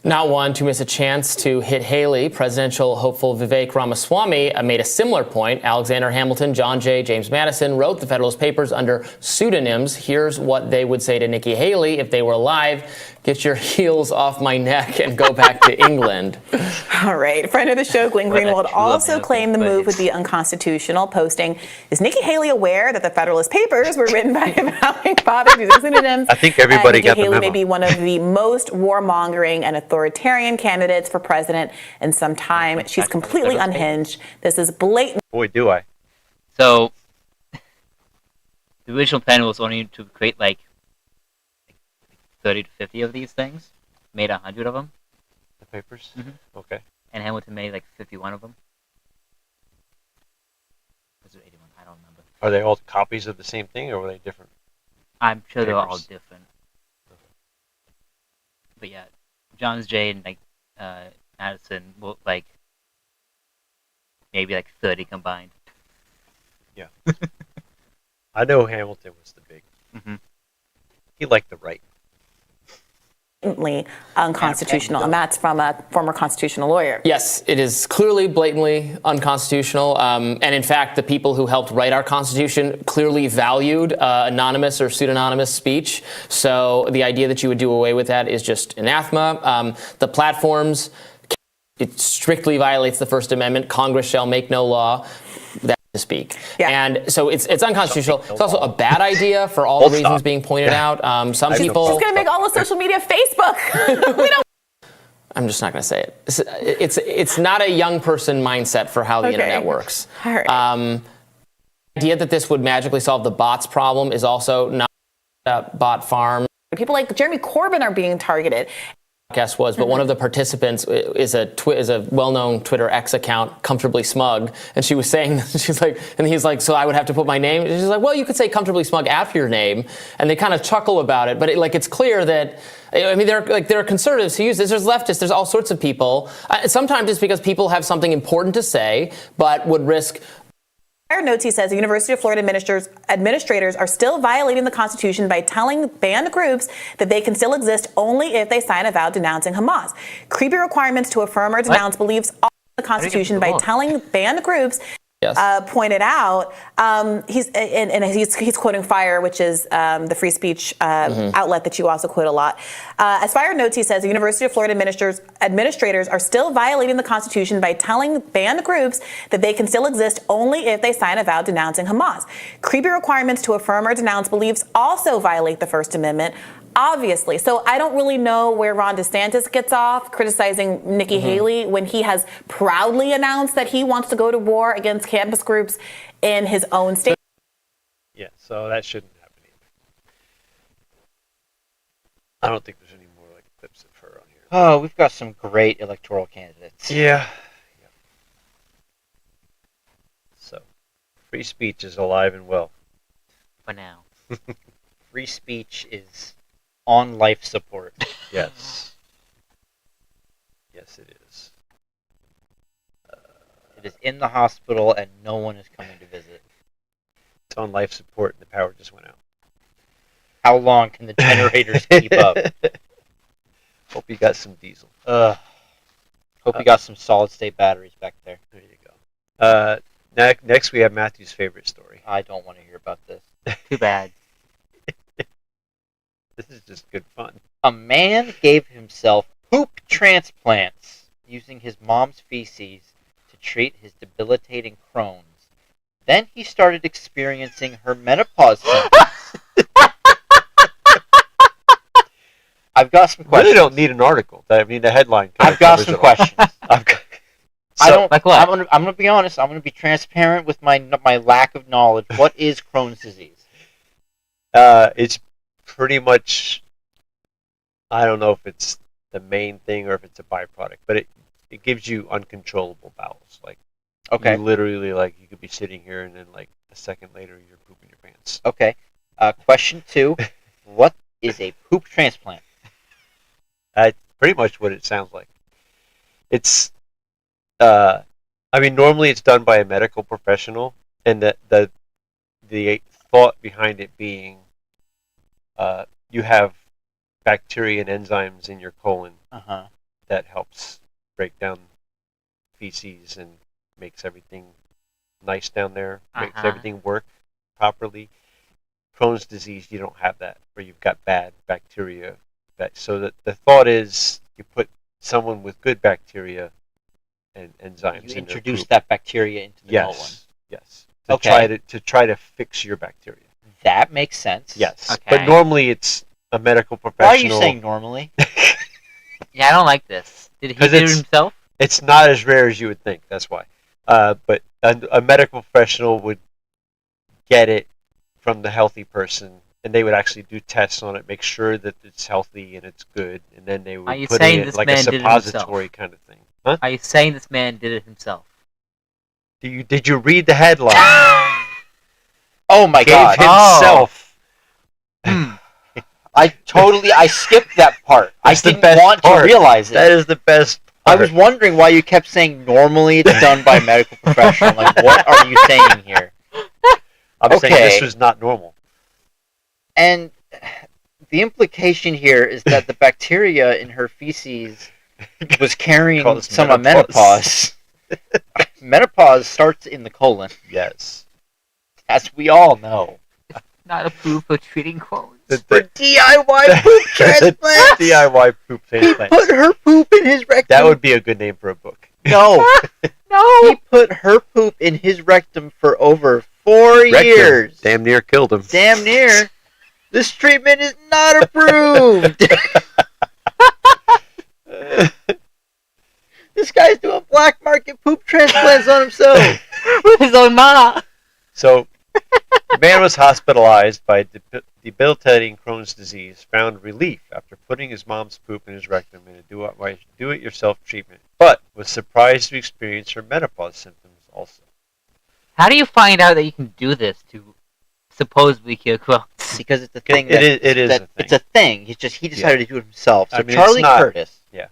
Not one to miss a chance to hit Haley. Presidential hopeful Vivek Ramaswamy made a similar point. Alexander Hamilton, John Jay, James Madison wrote the Federalist Papers under pseudonyms. Here's what they would say to Nikki Haley if they were alive. Get your heels off my neck and go back to England. All right. Friend of the show, Glenn Greenwald, also claimed the move would be unconstitutional, posting, "Is Nikki Haley aware that the Federalist Papers were written by him having fathers using pseudonyms?" I think everybody got the Nikki Haley memo. may be one of the most warmongering and authoritarian candidates for president in some time. She's completely unhinged. This is blatant. Boy, do I. So, the original plan was only to create like 30 to 50 of these things. Made 100 of them, The papers? Mhm. Okay. and Hamilton made like 51 of them. Was it 81? I don't remember. Are they all copies of the same thing, or were they different? I'm sure they're all Papers. different. But yeah, John Jay and like Madison will like maybe like 30 combined. I know Hamilton was the big. Mhm. He liked the right. Blatantly unconstitutional, and that's from a former constitutional lawyer. Yes, it is clearly blatantly unconstitutional. And in fact, the people who helped write our Constitution clearly valued anonymous or pseudonymous speech. So the idea that you would do away with that is just anathema. The platforms, it strictly violates the First Amendment. Congress shall make no law that to speak. Yeah. And so it's unconstitutional. It's also a bad idea for all the reasons being pointed out. Some people... He's going to make all of social media Facebook. We don't. I'm just not going to say it. It's not a young person mindset for how the internet works. All right. The idea that this would magically solve the bots problem is also not bot farm. People like Jeremy Corbyn are being targeted. Guess was, but one of the participants is a well-known Twitter X account, Comfortably Smug, and she was saying, she's like, and he's like, so I would have to put my name. And she's like, well, you could say Comfortably Smug after your name, and they kind of chuckle about it. But it's clear that, I mean, there are conservatives who use this. There's leftists. There's all sorts of people. Sometimes it's because people have something important to say, but would risk. Notes, he says the University of Florida administrators are still violating the Constitution by telling banned groups that they can still exist only if they sign a vow denouncing Hamas. Creepy requirements to affirm or denounce beliefs of the Constitution by telling banned groups. Yes. Pointed out, he's quoting Fire, which is the free speech outlet that you also quote a lot. As Fire notes, he says the University of Florida administrators are still violating the Constitution by telling banned groups that they can still exist only if they sign a vow denouncing Hamas. Creepy requirements to affirm or denounce beliefs also violate the First Amendment. Obviously. So I don't really know where Ron DeSantis gets off criticizing Nikki Haley when he has proudly announced that he wants to go to war against campus groups in his own state. Yeah, so that shouldn't happen either. I don't think there's any more clips of her on here. Oh, we've got some great electoral candidates. Yeah. So, free speech is alive and well. For now. Free speech is on life support. Yes. Yes, it is. It is in the hospital and no one is coming to visit. It's on life support and the power just went out. How long can the generators keep up? Hope you got some diesel. Hope you got some solid state batteries back there. There you go. Next we have Matthew's favorite story. I don't want to hear about this. Too bad. This is just good fun. A man gave himself poop transplants using his mom's feces to treat his debilitating Crohn's. Then he started experiencing her menopause symptoms. I've got some questions. Really don't need an article. I mean, the headline. I've got some questions. I've got, I don't. Like what? I'm gonna be honest. I'm gonna be transparent with my lack of knowledge. What is Crohn's disease? It's pretty much. I don't know if it's the main thing or if it's a byproduct, but it gives you uncontrollable bowels. Like, Okay. you literally you could be sitting here and then a second later you're pooping your pants. Okay. Question 2. What is a poop transplant? Pretty much what it sounds like. It's. I mean, normally it's done by a medical professional, and the thought behind it being, you have bacteria and enzymes in your colon Uh-huh. that helps break down feces and makes everything nice down there, makes Uh-huh. everything work properly. Crohn's disease, you don't have that, where you've got bad bacteria. So that the thought is, you put someone with good bacteria and enzymes You in their introduce poop. that bacteria into the colon. Yes. Okay. To try to fix your bacteria. That makes sense. Yes. Okay. But normally it's a medical Why are professional. you saying normally? Yeah, I don't like this. Did he 'Cause do it it's- himself? It's not as rare as you would think. That's why. But a medical professional would get it from the healthy person, and they would actually do tests on it, make sure that it's healthy and it's good, and then they Are would you put saying it this like a man did it himself? suppository kind of thing. Huh? Are you saying this man did it himself? Did you read the headline? Oh my Gave god. himself. I skipped that part. That's the I didn't best want part. to realize it. That is the best I part. was wondering why you kept saying normally it's done by a medical professional. Like, what are you saying here? I'm saying this Okay. was not normal. And the implication here is that the bacteria in her feces was carrying Caused some menopause. menopause. Menopause starts in the colon, Yes. as we all know. Not approved for treating Crohn's. For DIY poop transplants. DIY poop He transplant. put her poop in his rectum. That would be a good name for a book. No. No. He put her poop in his rectum for over 4 Wrecked him. years. Damn near killed him. Damn near. This treatment is not approved. This guy's doing black market poop transplants on himself. With his own ma. So, the man was hospitalized by debilitating Crohn's disease, found relief after putting his mom's poop in his rectum in a do-it-yourself treatment, but was surprised to experience her menopause symptoms also. How do you find out that you can do this to supposedly cure Crohn's? Because it's a thing. It is a thing. It's a thing. He decided to do it himself. So I mean, it's Charlie not- Curtis, yeah.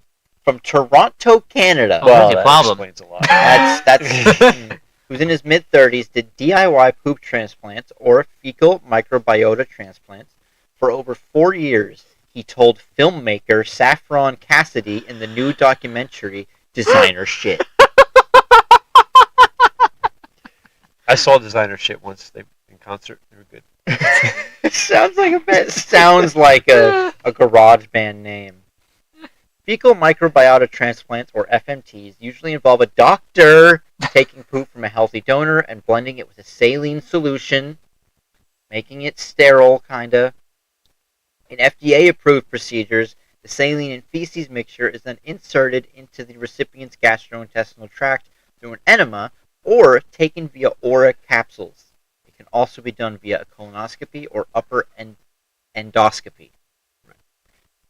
from Toronto, Canada. Oh, what's your that problem? explains a lot. That's who's in his mid-30s, did DIY poop transplants or fecal microbiota transplants for over 4 years. He told filmmaker Saffron Cassidy in the new documentary Designer Shit. I saw designer shit once in concert. They were good. Sounds like a garage band name. Fecal microbiota transplants, or FMTs, usually involve a doctor taking poop from a healthy donor and blending it with a saline solution, making it sterile, kinda. In FDA-approved procedures, the saline and feces mixture is then inserted into the recipient's gastrointestinal tract through an enema or taken via Aura capsules. It can also be done via a colonoscopy or upper endoscopy.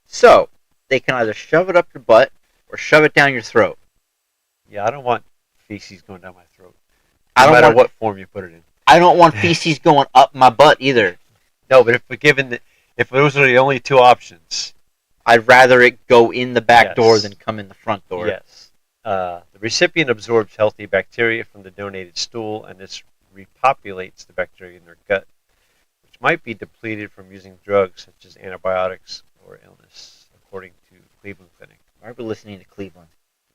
So, they can either shove it up your butt or shove it down your throat. Yeah, I don't want feces going down my throat. I No don't matter want- what form you put it in. I don't want feces going up my butt either. No, but if those are the only two options, I'd rather it go in the back Yes. door than come in the front door. yes. The recipient absorbs healthy bacteria from the donated stool, and this repopulates the bacteria in their gut, which might be depleted from using drugs such as antibiotics or illness, according to Cleveland Clinic. Why are we listening to Cleveland?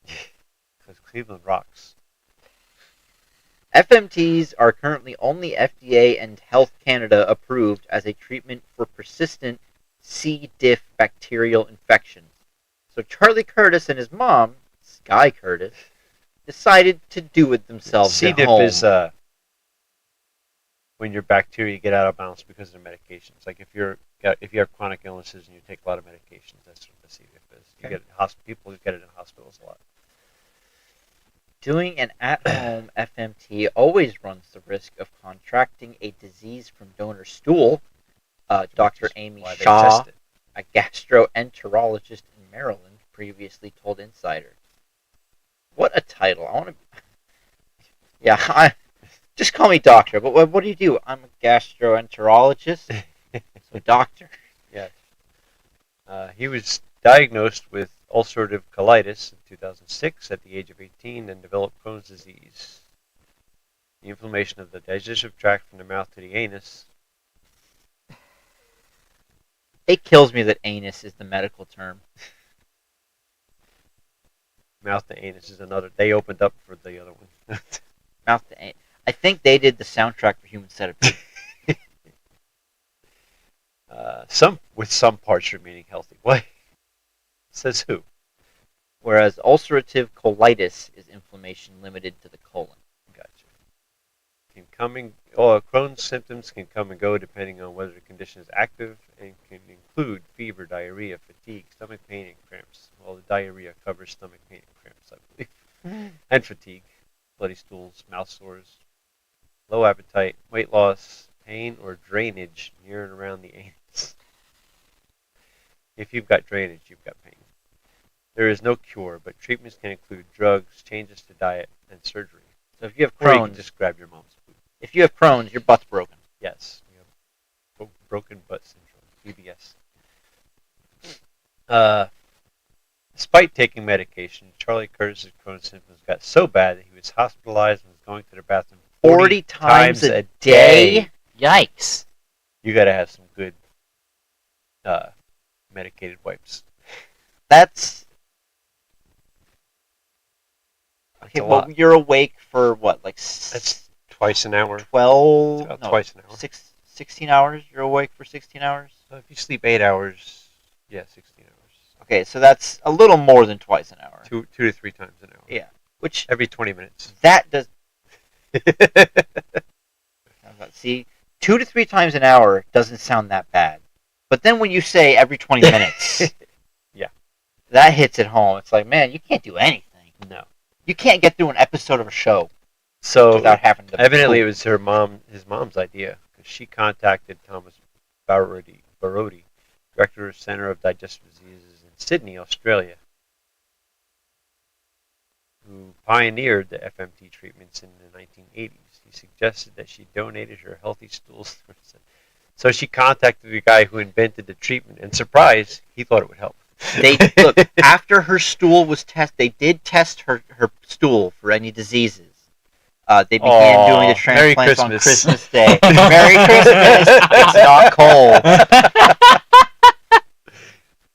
Because Cleveland rocks. FMTs are currently only FDA and Health Canada approved as a treatment for persistent C. diff bacterial infections. So Charlie Curtis and his mom, Sky Curtis, decided to do it themselves C. at diff home. is when your bacteria get out of balance because of medications. Like if you have chronic illnesses and you take a lot of medications, that's what the C. diff is. You Okay. get it in people get it in hospitals a lot. Doing an at-home FMT always runs the risk of contracting a disease from donor stool. Dr. Amy Why they Shaw, test it. a gastroenterologist in Maryland, previously told Insider. What a title! I want to. Yeah, just call me doctor. But what do you do? I'm a gastroenterologist. So doctor. Yes. He was diagnosed with ulcerative colitis in 2006 at the age of 18 and developed Crohn's disease. The inflammation of the digestive tract from the mouth to the anus. It kills me that anus is the medical term. Mouth to anus is another. They opened up for the other one. Mouth to anus. I think they did the soundtrack for Human Centipede. Some parts remaining healthy. What? Says who? Whereas ulcerative colitis is inflammation limited to the colon. Gotcha. Crohn's symptoms can come and go depending on whether the condition is active and can include fever, diarrhea, fatigue, stomach pain, and cramps. Well, the diarrhea covers stomach pain and cramps, I believe. And fatigue, bloody stools, mouth sores, low appetite, weight loss, pain, or drainage near and around the anus. If you've got drainage, you've got pain. There is no cure, but treatments can include drugs, changes to diet, and surgery. So if you have Or you can Crohn's, just grab your mom's food. if you have Crohn's, your butt's broken. Yes. You have broken butt syndrome, BBS. Despite taking medication, Charlie Curtis's Crohn's symptoms got so bad that he was hospitalized and was going to the bathroom 40 times a day? Yikes. You got to have some good medicated wipes. That's... That's Okay, a well, lot. you're awake for what, like That's twice an hour. 12? It's about No, twice an hour. 16 hours? You're awake for 16 hours? So if you sleep 8 hours, 16 hours. Okay, so that's a little more than twice an hour. Two to 3 times an hour. Yeah. Which, Every 20 minutes. that does... See, 2 to 3 times an hour doesn't sound that bad. But then when you say every 20 minutes... Yeah. That hits it home. It's like, man, you can't do anything. No. You can't get through an episode of a show So without having to... evidently it was his mom's idea, because she contacted Thomas Barodi, director of Center of Digestive Diseases in Sydney, Australia, who pioneered the FMT treatments in the 1980s. He suggested that she donated her healthy stools. So she contacted the guy who invented the treatment, and surprise, he thought it would help. Look, after her stool was tested, they did test her stool for any diseases. They began doing the Merry transplants on Christmas. Christmas Day. Merry Christmas! It's not cold.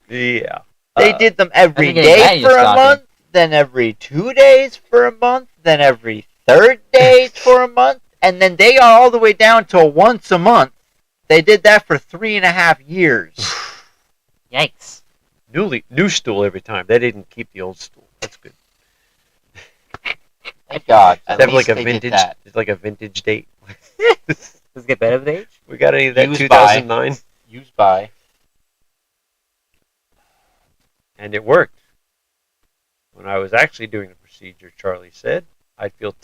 Yeah. They did them every Imagine getting that day in your for a stocking. month, then every 2 days for a month, then every third day for a month, and then they got all the way down to once a month. They did that for 3.5 years. Yikes. New stool every time. They didn't keep the old stool. That's good. Thank God. At They have least like a they did vintage. that. It's like a vintage date. Does it get better with age? We got any of that Used 2009, Used by. and it worked. When I was actually doing the procedure, Charlie said, I'd feel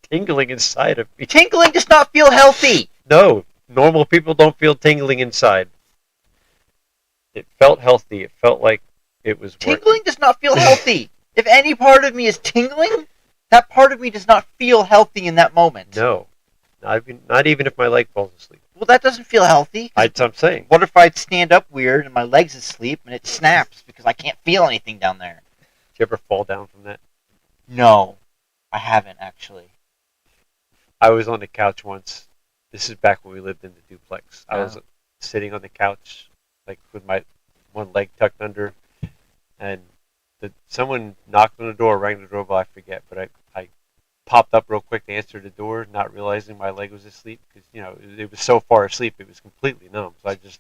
tingling inside of me. Tingling does not feel healthy. No, normal people don't feel tingling inside. It felt healthy. It felt like it was Tingling working. does not feel healthy. If any part of me is tingling, that part of me does not feel healthy in that moment. No, not even if my leg falls asleep. Well, that doesn't feel healthy. That's what I'm saying. What if I stand up weird and my leg's asleep and it snaps because I can't feel anything down there? Did you ever fall down from that? No, I haven't actually. I was on the couch once. This is back when we lived in the duplex. I was Oh. sitting on the couch, like with my one leg tucked under, and someone knocked on the door, rang the doorbell, I forget, but I popped up real quick to answer the door, not realizing my leg was asleep, because, it was so far asleep, it was completely numb. So I just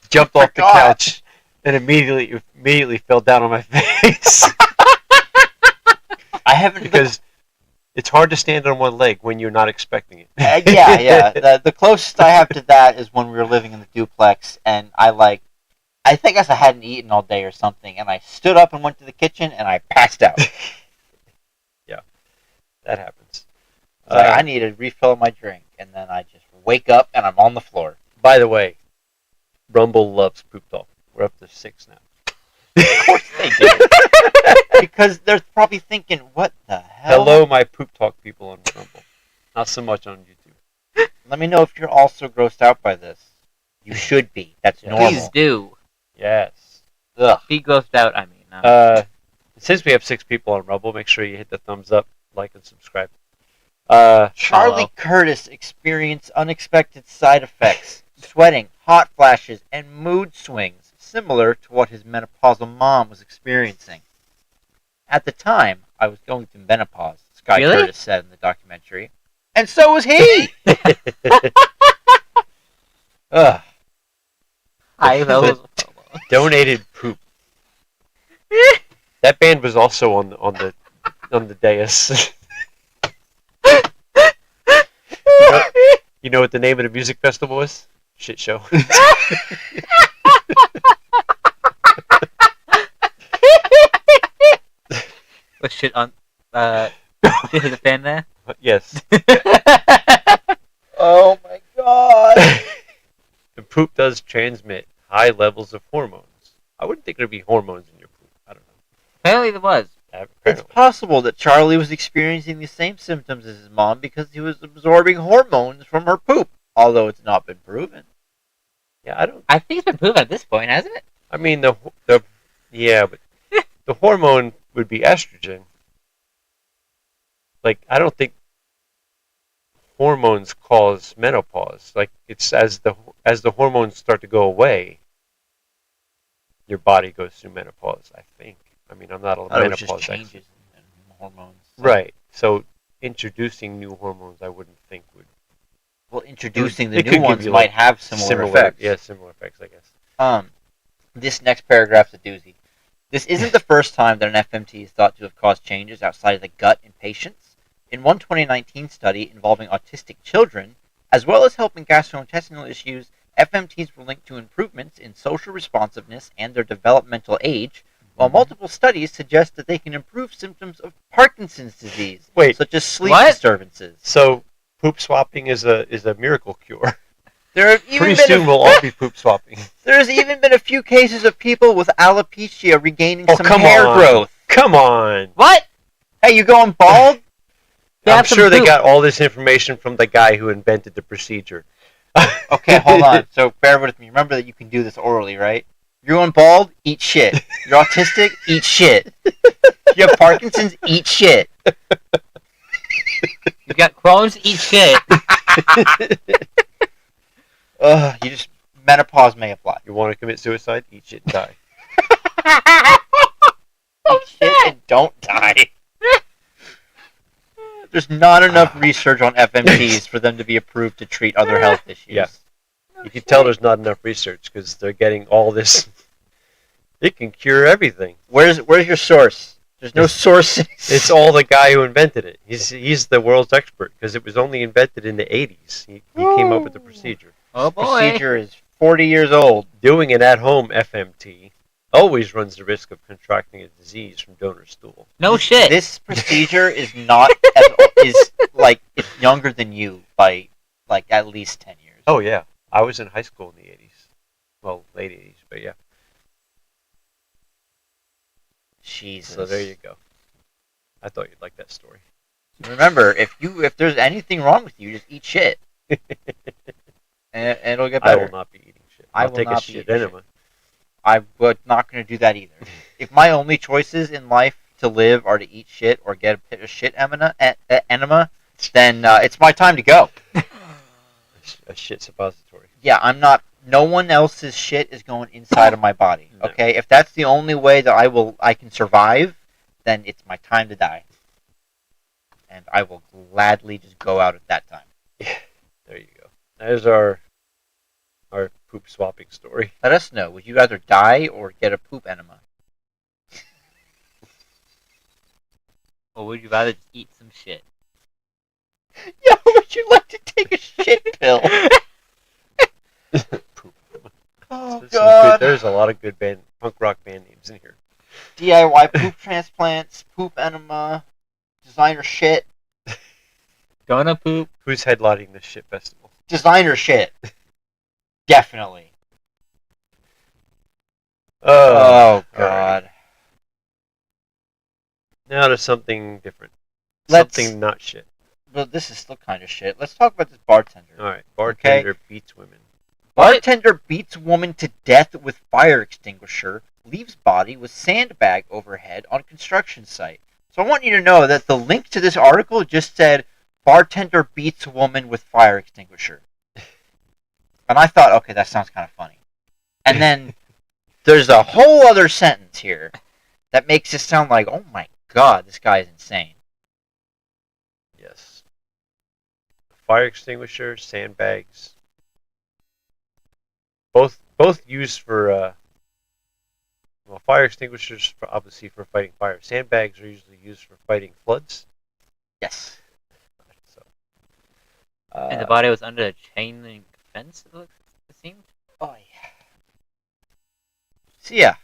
jumped off the forgot. couch and immediately fell down on my face. I haven't Because it's hard to stand on one leg when you're not expecting it. yeah. The closest I have to that is when we were living in the duplex, and I guess I hadn't eaten all day or something, and I stood up and went to the kitchen, and I passed out. Yeah, that happens. I need a refill of my drink, and then I just wake up, and I'm on the floor. By the way, Rumble loves poop talk. We're up to 6 now. Of course they do. Because they're probably thinking, what the hell? Hello, my poop talk people on Rumble. Not so much on YouTube. Let me know if you're also grossed out by this. You should be. That's normal. Please do. Yes. Ugh. Be grossed out, I mean. Since we have 6 people on Rumble, make sure you hit the thumbs up, like, and subscribe. Charlie Follow. Curtis experienced unexpected side effects, sweating, hot flashes, and mood swings, similar to what his menopausal mom was experiencing. At the time, I was going through menopause, Sky Really? Curtis said in the documentary. And so was he! Ugh. High levels of FOMO. Donated poop. That band was also on the dais. You know what the name of the music festival was? Shit show. Was shit on shit the fan there? Yes. Oh my god! The poop does transmit high levels of hormones. I wouldn't think there'd be hormones in your poop. I don't know. Apparently there was. It's Apparently. possible that Charlie was experiencing the same symptoms as his mom because he was absorbing hormones from her poop, although it's not been proven. Yeah, I don't. I think it's been proven at this point, hasn't it? I mean but the hormone would be estrogen. Like, I don't think hormones cause menopause. Like, it's as the hormones start to go away, your body goes through menopause. I think. I mean, I'm not a I thought it was menopause just expert. changes in hormones. Right. So introducing new hormones, I wouldn't think would Well, introducing the It could new give ones you, might like, have similar effects. Yeah, similar effects, I guess. This next paragraph's a doozy. This isn't the first time that an FMT is thought to have caused changes outside of the gut in patients. In one 2019 study involving autistic children, as well as helping gastrointestinal issues, FMTs were linked to improvements in social responsiveness and their developmental age, while multiple studies suggest that they can improve symptoms of Parkinson's disease, Wait. such as sleep What? disturbances. So poop swapping is a miracle cure. There have even Pretty been soon we'll all be poop swapping. There's even been a few cases of people with alopecia regaining Oh, some come hair on. growth. Come on. What? Hey, you going bald? I'm Have some sure they poop. got all this information from the guy who invented the procedure. Okay, hold on. So bear with me. Remember that you can do this orally, right? You're going bald? Eat shit. You're autistic? Eat shit. You have Parkinson's? Eat shit. You got Crohn's, eat shit. You just menopause may apply. You want to commit suicide? Eat shit and die. Eat shit and don't die. There's not enough research on FMTs for them to be approved to treat other health issues. Yeah. You can tell there's not enough research because they're getting all this. It can cure everything. Where's your source? There's no sources. It's all the guy who invented it. He's the world's expert because it was only invented in the 80s. He came up with the procedure. Oh boy. Procedure is 40 years old. Doing an at-home FMT always runs the risk of contracting a disease from donor stool. No shit. This procedure is not it's younger than you by like at least 10 years. Oh yeah, I was in high school in the 80s. Well, late 80s, but yeah. Jesus. So there you go. I thought you'd like that story. Remember, if there's anything wrong with you, just eat shit, and it'll get I better. will not be eating shit. I I'll will take a not be shit eating enema. I'm not going to do that either. If my only choices in life to live are to eat shit or get a shit enema, then it's my time to go. A shit suppository. Yeah, I'm not. No one else's shit is going inside of my body. No. Okay, if that's the only way that I can survive, then it's my time to die, and I will gladly just go out at that time. There you go. There's our poop swapping story. Let us know. Would you rather die or get a poop enema? Or would you rather just eat some shit? Yeah, would you like to take a shit pill? Poop. Oh There's God! there's a lot of good punk rock band names in here. DIY poop transplants, poop enema, designer shit, Gonna poop. Who's headlining this shit festival? designer shit. Definitely. Oh Oh God. Now to something different. Let's- Something not shit. Well, this is still kind of shit. Let's talk about this bartender. All right. Bartender beats women. Bartender beats woman to death with fire extinguisher, leaves body with sandbag overhead on construction site. So I want you to know that the link to this article just said Bartender beats woman with fire extinguisher. And I thought, okay, that sounds kind of funny. And then there's a whole other sentence here that makes it sound like, oh my god, this guy is insane. Yes. Fire extinguisher, sandbags. Both used for fire extinguishers obviously for fighting fire. Sandbags are usually used for fighting floods. Yes. So, And the body was under a chain link fence, it seemed? Oh, yeah. So, yeah.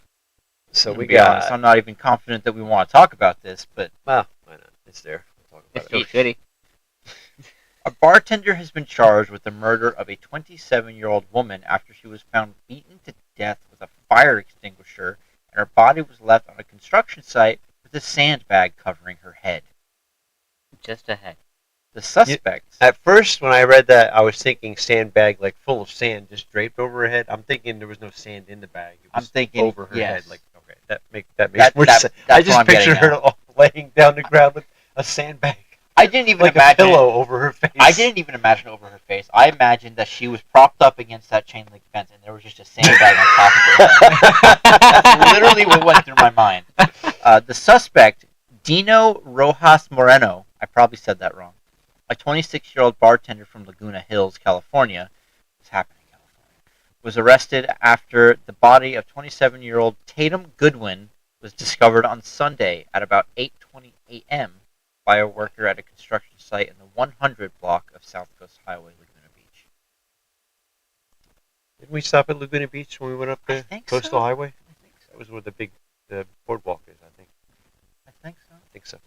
So we To be got. honest, I'm not even confident that we want to talk about this, but Well, why not? It's there. We'll talk It's about still shitty. a bartender has been charged with the murder of a 27-year-old woman after she was found beaten to death with a fire extinguisher and her body was left on a construction site with a sandbag covering her head. Just a head. The suspect... At first, when I read that, I was thinking sandbag, like full of sand, just draped over her head. I'm thinking there was no sand in the bag. It was I'm thinking, over her yes. head. Like, okay, that makes more sense. that's I what just I'm getting pictured her at. laying down the ground with a sandbag, I didn't even like imagine a pillow over her face. I didn't even imagine over her face. I imagined that she was propped up against that chain link fence and there was just a sandbag on top of her head. That's literally what went through my mind. The suspect, Dino Rojas Moreno, I probably said that wrong, a 26-year-old bartender from Laguna Hills, California, was arrested after the body of 27-year-old Tatum Goodwin was discovered on Sunday at about 8:20 a.m. by a worker at a construction site in the 100 block of South Coast Highway, Laguna Beach. Didn't we stop at Laguna Beach when we went up I the think coastal so. highway? I think so. That was where the boardwalk is, I think. I think so. I think so.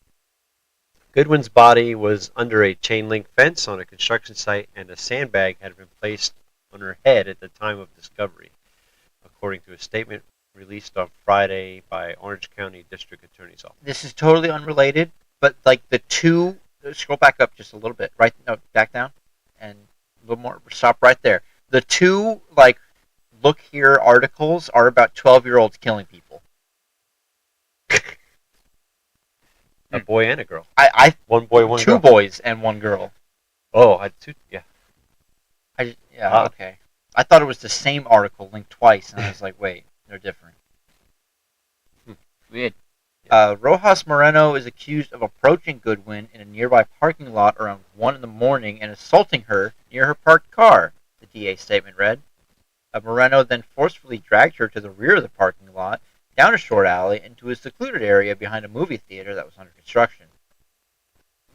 Goodwin's body was under a chain link fence on a construction site, and a sandbag had been placed on her head at the time of discovery, according to a statement released on Friday by Orange County District Attorney's Office. This is totally unrelated, but like the two, scroll back up just a little bit, right? No, back down, and a little more. Stop right there. The two like look here articles are about 12-year-olds killing people. A boy and a girl. I One boy, one two girl. boys and one girl. Oh, I two. Yeah. Yeah, okay. I thought it was the same article linked twice, and I was like, wait, they're different. Weird. Rojas Moreno is accused of approaching Goodwin in a nearby parking lot around 1 in the morning and assaulting her near her parked car, the DA statement read. Moreno then forcefully dragged her to the rear of the parking lot, down a short alley, into a secluded area behind a movie theater that was under construction.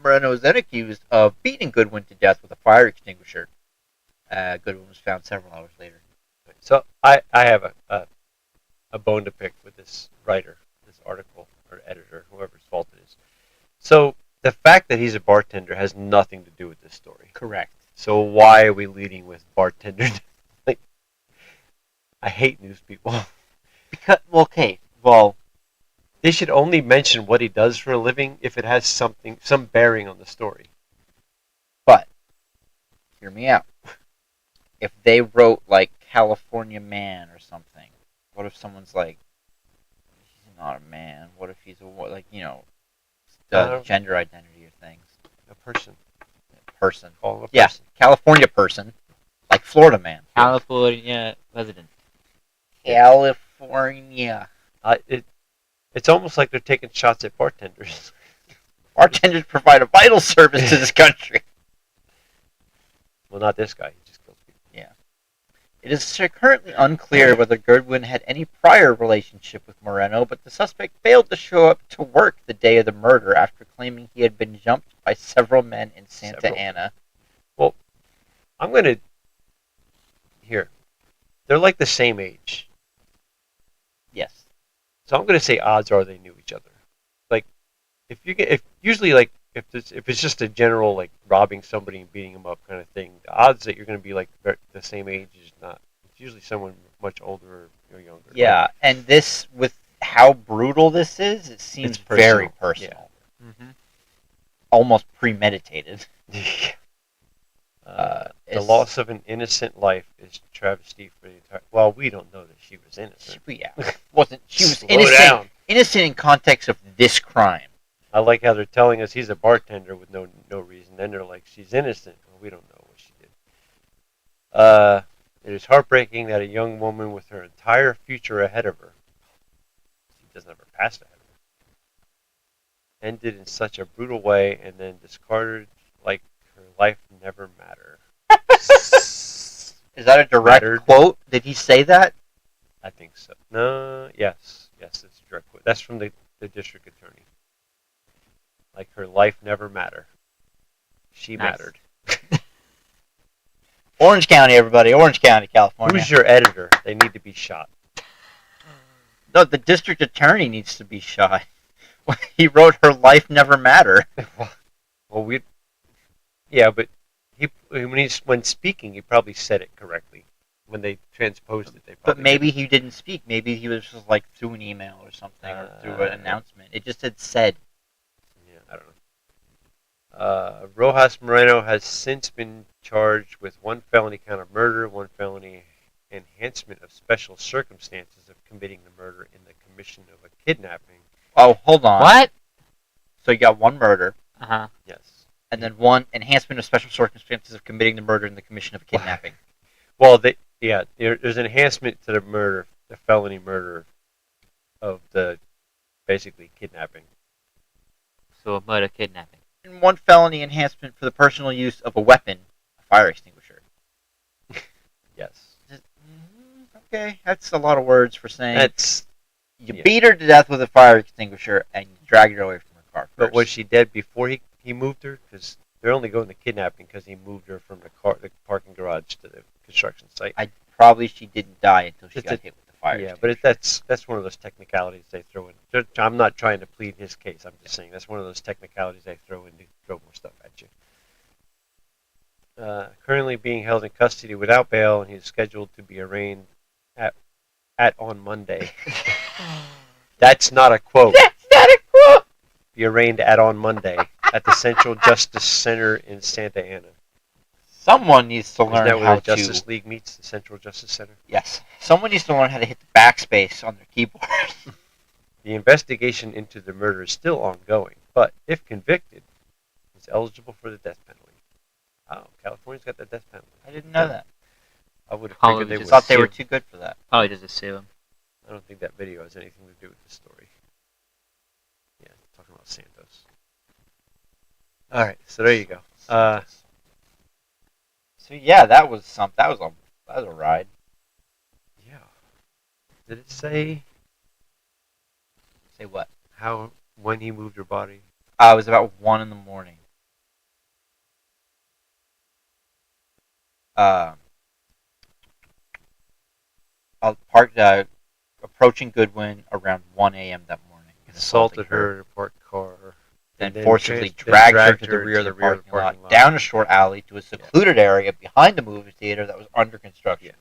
Moreno was then accused of beating Goodwin to death with a fire extinguisher. Goodwin was found several hours later. So I have a bone to pick with this writer, this article, or editor, whoever's fault it is. So the fact that he's a bartender has nothing to do with this story. Correct. So why are we leading with bartender? Like, I hate news people. Because, They should only mention what he does for a living if it has some bearing on the story. but, hear me out. If they wrote, like, California man or something, what if someone's like, he's not a man, what if he's the gender identity of things. A person. Person. Call him a Yeah, person. California person, like Florida man. California resident. California. It's almost like they're taking shots at bartenders. Bartenders provide a vital service to this country. Well, not this guy. He just kills people. Yeah. It is currently unclear whether Goodwin had any prior relationship with Moreno, but the suspect failed to show up to work the day of the murder after claiming he had been jumped by several men in Santa Ana. Well, I'm going to... Here. They're like the same age. Yes. So I'm going to say odds are they knew each other. Like, if it's just a general, like, robbing somebody and beating them up kind of thing, the odds that you're going to be, like, the same age is not. It's usually someone much older or younger. Yeah, and this, with how brutal this is, it seems It's personal. very personal. Yeah. Mm-hmm. Almost premeditated. The loss of an innocent life is travesty for the entire... Well, we don't know that she was innocent. Yeah. She was Slow innocent, down. innocent in context of this crime. I like how they're telling us he's a bartender with no reason. Then they're like, she's innocent. Well, we don't know what she did. It is heartbreaking that a young woman with her entire future ahead of her, she doesn't have her past ahead of her, ended in such a brutal way and then discarded like her life never mattered. Is that a direct quote? Did he say that? I think so. No, yes, it's a direct quote. That's from the district attorney. Like her life never mattered. She mattered. Orange County, everybody. Orange County, California. Who's your editor? They need to be shot. No, the district attorney needs to be shot. He wrote her life never mattered. Well, yeah, but when speaking, he probably said it correctly. When they transposed it, they probably. But maybe he didn't speak. Maybe he was just like through an email or something, or through an announcement. It just said. Yeah, I don't know. Rojas Moreno has since been charged with 1 felony count of murder, 1 felony enhancement of special circumstances of committing the murder in the commission of a kidnapping. Oh, hold on. What? So you got 1 murder. Yes. And then 1 enhancement of special circumstances of committing the murder in the commission of a kidnapping. Well, there's an enhancement to the murder, the felony murder of the basically kidnapping. So a murder kidnapping. And 1 felony enhancement for the personal use of a weapon, a fire extinguisher. Yes. Okay, that's a lot of words for saying. You Yeah. beat her to death with a fire extinguisher and you drag her away from her car first. But was she dead before he moved her? Because they're only going to kidnapping because he moved her from the parking garage to the construction site. Probably she didn't die until she got hit with the fire Yeah, extinguisher. but that's one of those technicalities they throw in. I'm not trying to plead his case. I'm just saying that's one of those technicalities they throw in to throw more stuff at you. Currently being held in custody without bail, and he's scheduled to be arraigned on Monday. That's not a quote. That's not a quote! Be arraigned on Monday at the Central Justice Center in Santa Ana. Someone needs to Isn't learn that where how the Justice League meets, the Central Justice Center? Yes. Someone needs to learn how to hit the backspace on their keyboard. The investigation into the murder is still ongoing, but if convicted, he's eligible for the death penalty. Oh, California's got the death penalty. I didn't know that. I would have Probably figured they just would. Thought they were too good for that. Probably just assume him. I don't think that video has anything to do with the story. Yeah, talking about Santos. All right, so there you go. So yeah, that was a ride. Yeah. Did it say Say what? when he moved her body? It was about 1 in the morning. Approaching Goodwin around 1 a.m. that morning. Assaulted her in a parked car. Then and forcibly then dragged her to her the rear of the parking lot, lot. down a short alley to a secluded area behind the movie theater that was under construction.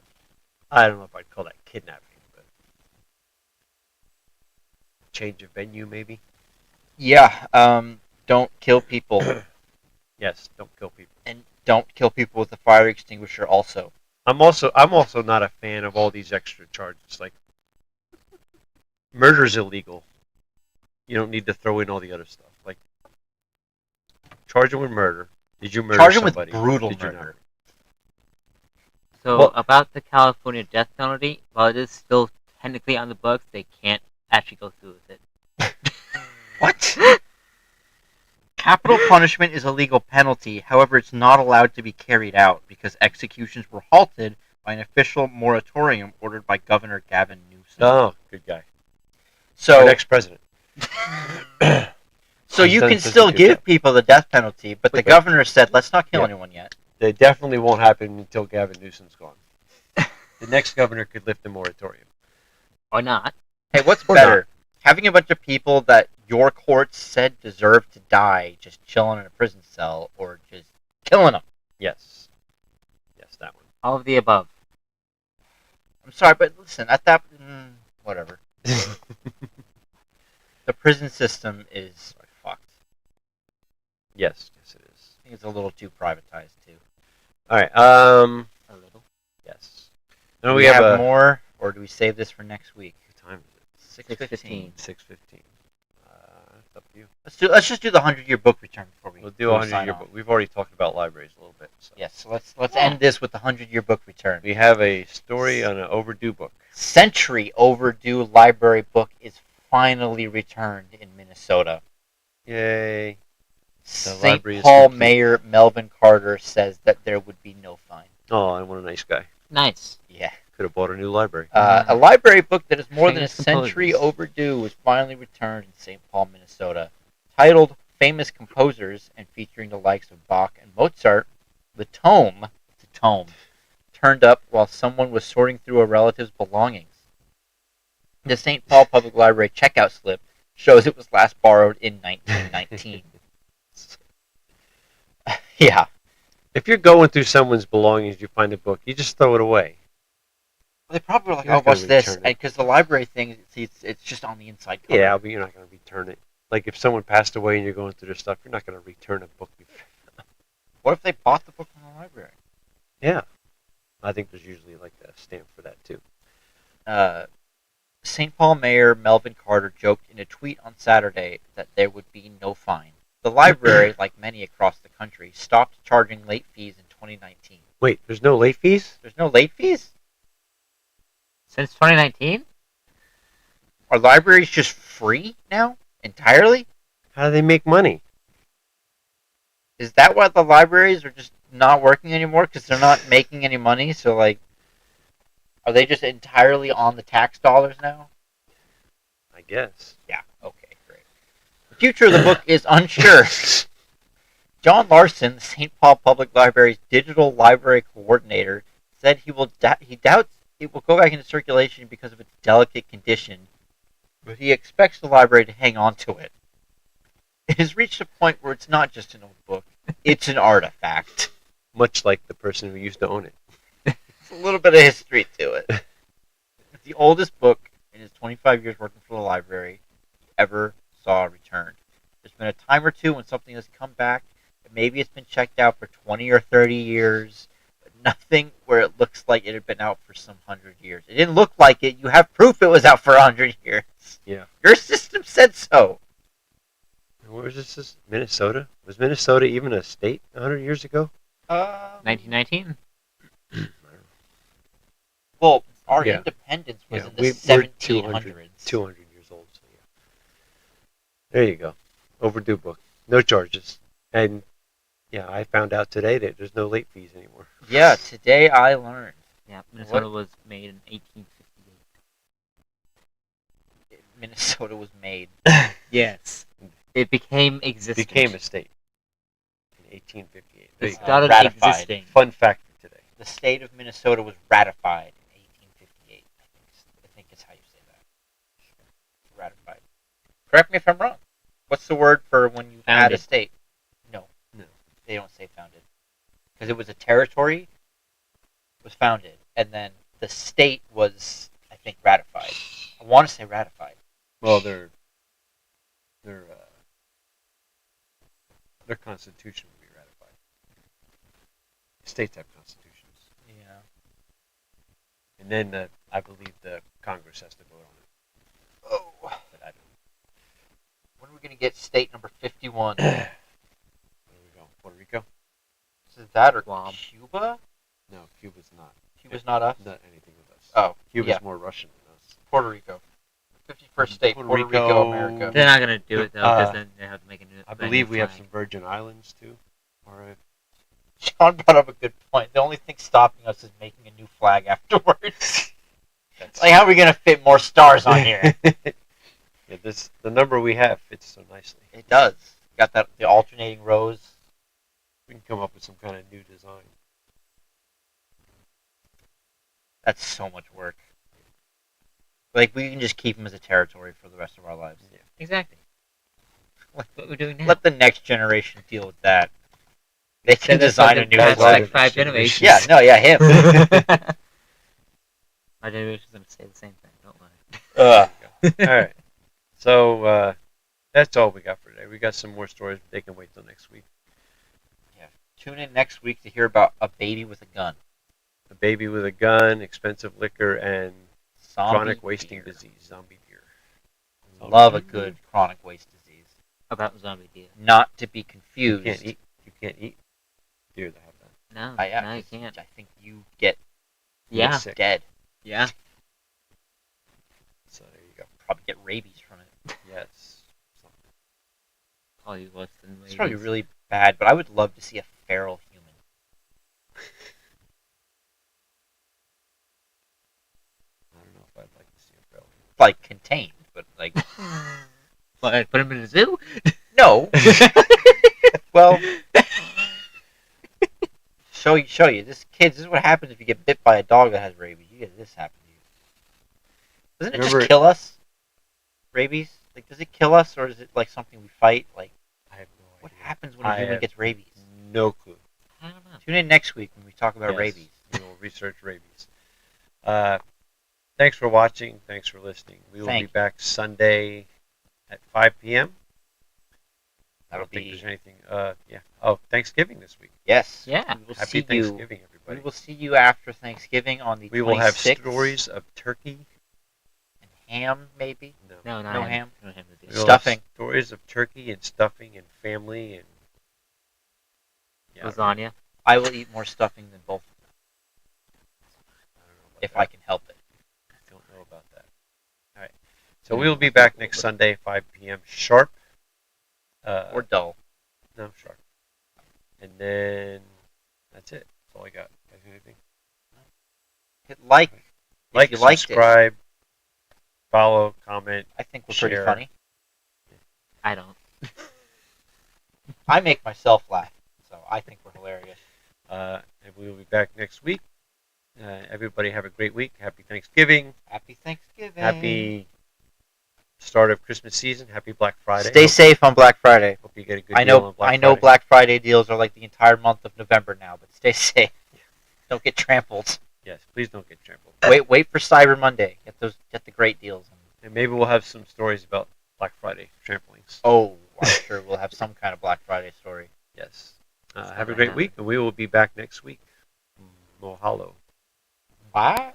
I don't know if I'd call that kidnapping, but change of venue maybe. Yeah, don't kill people. Yes, don't kill people. And don't kill people with a fire extinguisher also. I'm also not a fan of all these extra charges. Like, murder's illegal. You don't need to throw in all the other stuff. Like, charge him with murder. Did you murder Charge him with somebody? brutal Did you murder. not? So Well- about the California death penalty, while it is still technically on the books, they can't actually go through with it. What? Capital punishment is a legal penalty. However, it's not allowed to be carried out because executions were halted by an official moratorium ordered by Governor Gavin Newsom. Oh, good guy. Our So, next president. so you Done can such a still good give job. people the death penalty, but the Wait. governor said, let's not kill Yeah. anyone yet. They definitely won't happen until Gavin Newsom's gone. The next governor could lift the moratorium. Or not. Hey, what's Or better? Having a bunch of people that your courts said deserve to die just chilling in a prison cell, or just killing them? Yes. Yes, that one. All of the above. I'm sorry, but listen, at that... whatever. The prison system is fucked. Yes, it is. I think it's a little too privatized, too. All right. A little. Yes. Do No, we we have have more, or do we save this for next week? What time is it? 6:15. 6:15. It's up to you. Let's just do the 100-year book return before we. We'll do a 100-year book. book. We've already talked about libraries a little bit. So. Yes. So let's end this with the 100-year book return. We have a story on an overdue book. Century overdue library book is finally returned in Minnesota. Yay! St. Paul Mayor Melvin Carter says that there would be no fine. Oh, and what a nice guy. Nice. Yeah. Could have bought a new library. A library book that is more than a Famous century composers. overdue was finally returned in St. Paul, Minnesota. Titled Famous Composers and featuring the likes of Bach and Mozart, the tome turned up while someone was sorting through a relative's belongings. The St. Paul Public Library checkout slip shows it was last borrowed in 1919. Yeah. If you're going through someone's belongings, you find a book, you just throw it away. They probably were like, You're oh, not gonna what's this? return it. Because the library thing, it's just on the inside cover. Yeah, but you're not going to return it. Like if someone passed away and you're going through their stuff, you're not going to return a book. What if they bought the book from the library? Yeah. I think there's usually like a stamp for that too. St. Paul Mayor Melvin Carter joked in a tweet on Saturday that there would be no fine. The library, like many across the country, stopped charging late fees in 2019. Wait, there's no late fees? There's no late fees? Since 2019? Are libraries just free now? Entirely? How do they make money? Is that why the libraries are just not working anymore? Because they're not making any money? So, like, are they just entirely on the tax dollars now? I guess. Yeah, okay, great. The future of the book is unsure. John Larson, the St. Paul Public Library's digital library coordinator, said he doubts it will go back into circulation because of its delicate condition, but he expects the library to hang on to it. It has reached a point where it's not just an old book, it's an artifact. Much like the person who used to own it. It's a little bit of history to it. It's the oldest book in his 25 years working for the library he ever saw returned. There's been a time or two when something has come back, and maybe it's been checked out for 20 or 30 years, but nothing where it looks like it had been out for some 100 years. It didn't look like it. You have proof it was out for 100 years. Yeah. Your system said so. Where was this? Minnesota? Was Minnesota even a state 100 years ago? 1919? Well, our Yeah. independence was Yeah, in the we're 1700s. 200 years old. So yeah. There you go. Overdue book. No charges. And yeah, I found out today that there's no late fees anymore. Yeah, today I learned. Yeah, Minnesota was made in 1858. Minnesota was made. Yes. It became existent. Became a state in 1858. There It you go. started Ratified. existing. Fun fact for today. The state of Minnesota was ratified in 1858. I think is how you say that. Ratified. Correct me if I'm wrong. What's the word for when you add a Founded. state? No. No. They don't say founded. Because it was a territory, was founded, and then the state was, I think, ratified. I want to say ratified. Well, their constitution would be ratified. States have constitutions, Yeah. and then I believe the Congress has to vote on it. Oh. But I don't know. When are we going to get state number 51? Where do we go? Puerto Rico? Is that or Guam. Cuba? No, Cuba's not. Cuba's not us? Not anything with us. Oh, Cuba's yeah. more Russian than us. Puerto Rico. 51st state, Puerto Puerto Rico, Rico. America. They're not going to do it, though, because Uh, then they have to make a new I brand believe new we have flag. some Virgin Islands too. Or John brought up a good point. The only thing stopping us is making a new flag afterwards. that's Like, how are we going to fit more stars on here? yeah, the number we have fits so nicely. It does. Got the alternating rows. We can come up with some kind of new design. That's so much work. Like, we can just keep them as a territory for the rest of our lives. Yeah. Exactly. That's what we're doing now. Let the next generation deal with that. They can Said that design a something new past, flag. like 5 generations. Yeah, no, yeah, him. My generation's going to say the same thing, don't worry. All right. So that's all we got for today. We got some more stories, but they can wait till next week. Tune in next week to hear about a baby with a gun. A baby with a gun, expensive liquor, and Zombie chronic wasting beer. disease, zombie beer. Love a good chronic waste disease. About zombie deer. not to be You confused. can't eat deer that have that. No, Yeah, no, you 'cause can't. I think you get Yeah, Sick. dead. yeah. So there you go. Probably get rabies from it. Yes. Probably worse than It's probably rabies. really bad, but I would love to see a feral human. I don't know if I'd like to see a feral. Like contained, but like But put him in a zoo. no. Well, show you. This is what happens if you get bit by a dog that has rabies. You get this happen to you. Doesn't it Remember- just kill us? Rabies? Like, does it kill us, or is it like something we fight? Like, I have no what idea. happens when a I human have gets rabies? No clue. I don't know. Tune in next week when we talk about Yes, rabies. We will research rabies. Thanks for watching. Thanks for listening. We will Thank be you. back Sunday at 5 p.m. I That'll don't think be there's anything. Yeah. Oh, Thanksgiving this week. yes. Yeah. We will Happy see you. Thanksgiving, We everybody. will see you after Thanksgiving on the We will have 26th. stories of turkey. And ham, maybe. No, No ham. No ham with We this. will have Stuffing. stories of turkey and stuffing and family and Lasagna. I will eat more stuffing than both of them I don't know about if that. I can help it. I don't know about that. All right. So we will be back next Sunday, 5 p.m. sharp. Or dull. No, sharp. And then that's it. That's all I got. Guys, anything? Hit like. Like, you liked it. subscribe, follow, comment. I think we're pretty Share. funny. I don't. I make myself laugh, so I think we're hilarious. And we will be back next week. Everybody have a great week. Happy Thanksgiving. Happy Thanksgiving. Happy start of Christmas season. Happy Black Friday. Stay safe on Black Friday. Hope you get a good I deal know. on Black I know Friday. Black Friday deals are like the entire month of November now, but stay safe. Don't get trampled. Yes, please don't get trampled. Wait for Cyber Monday. Get the great deals. And maybe we'll have some stories about Black Friday tramplings. Oh, I'm sure we'll have some kind of Black Friday story. Yes. It's Have a not great gonna week, and we will be back next week. Mahalo. Bye.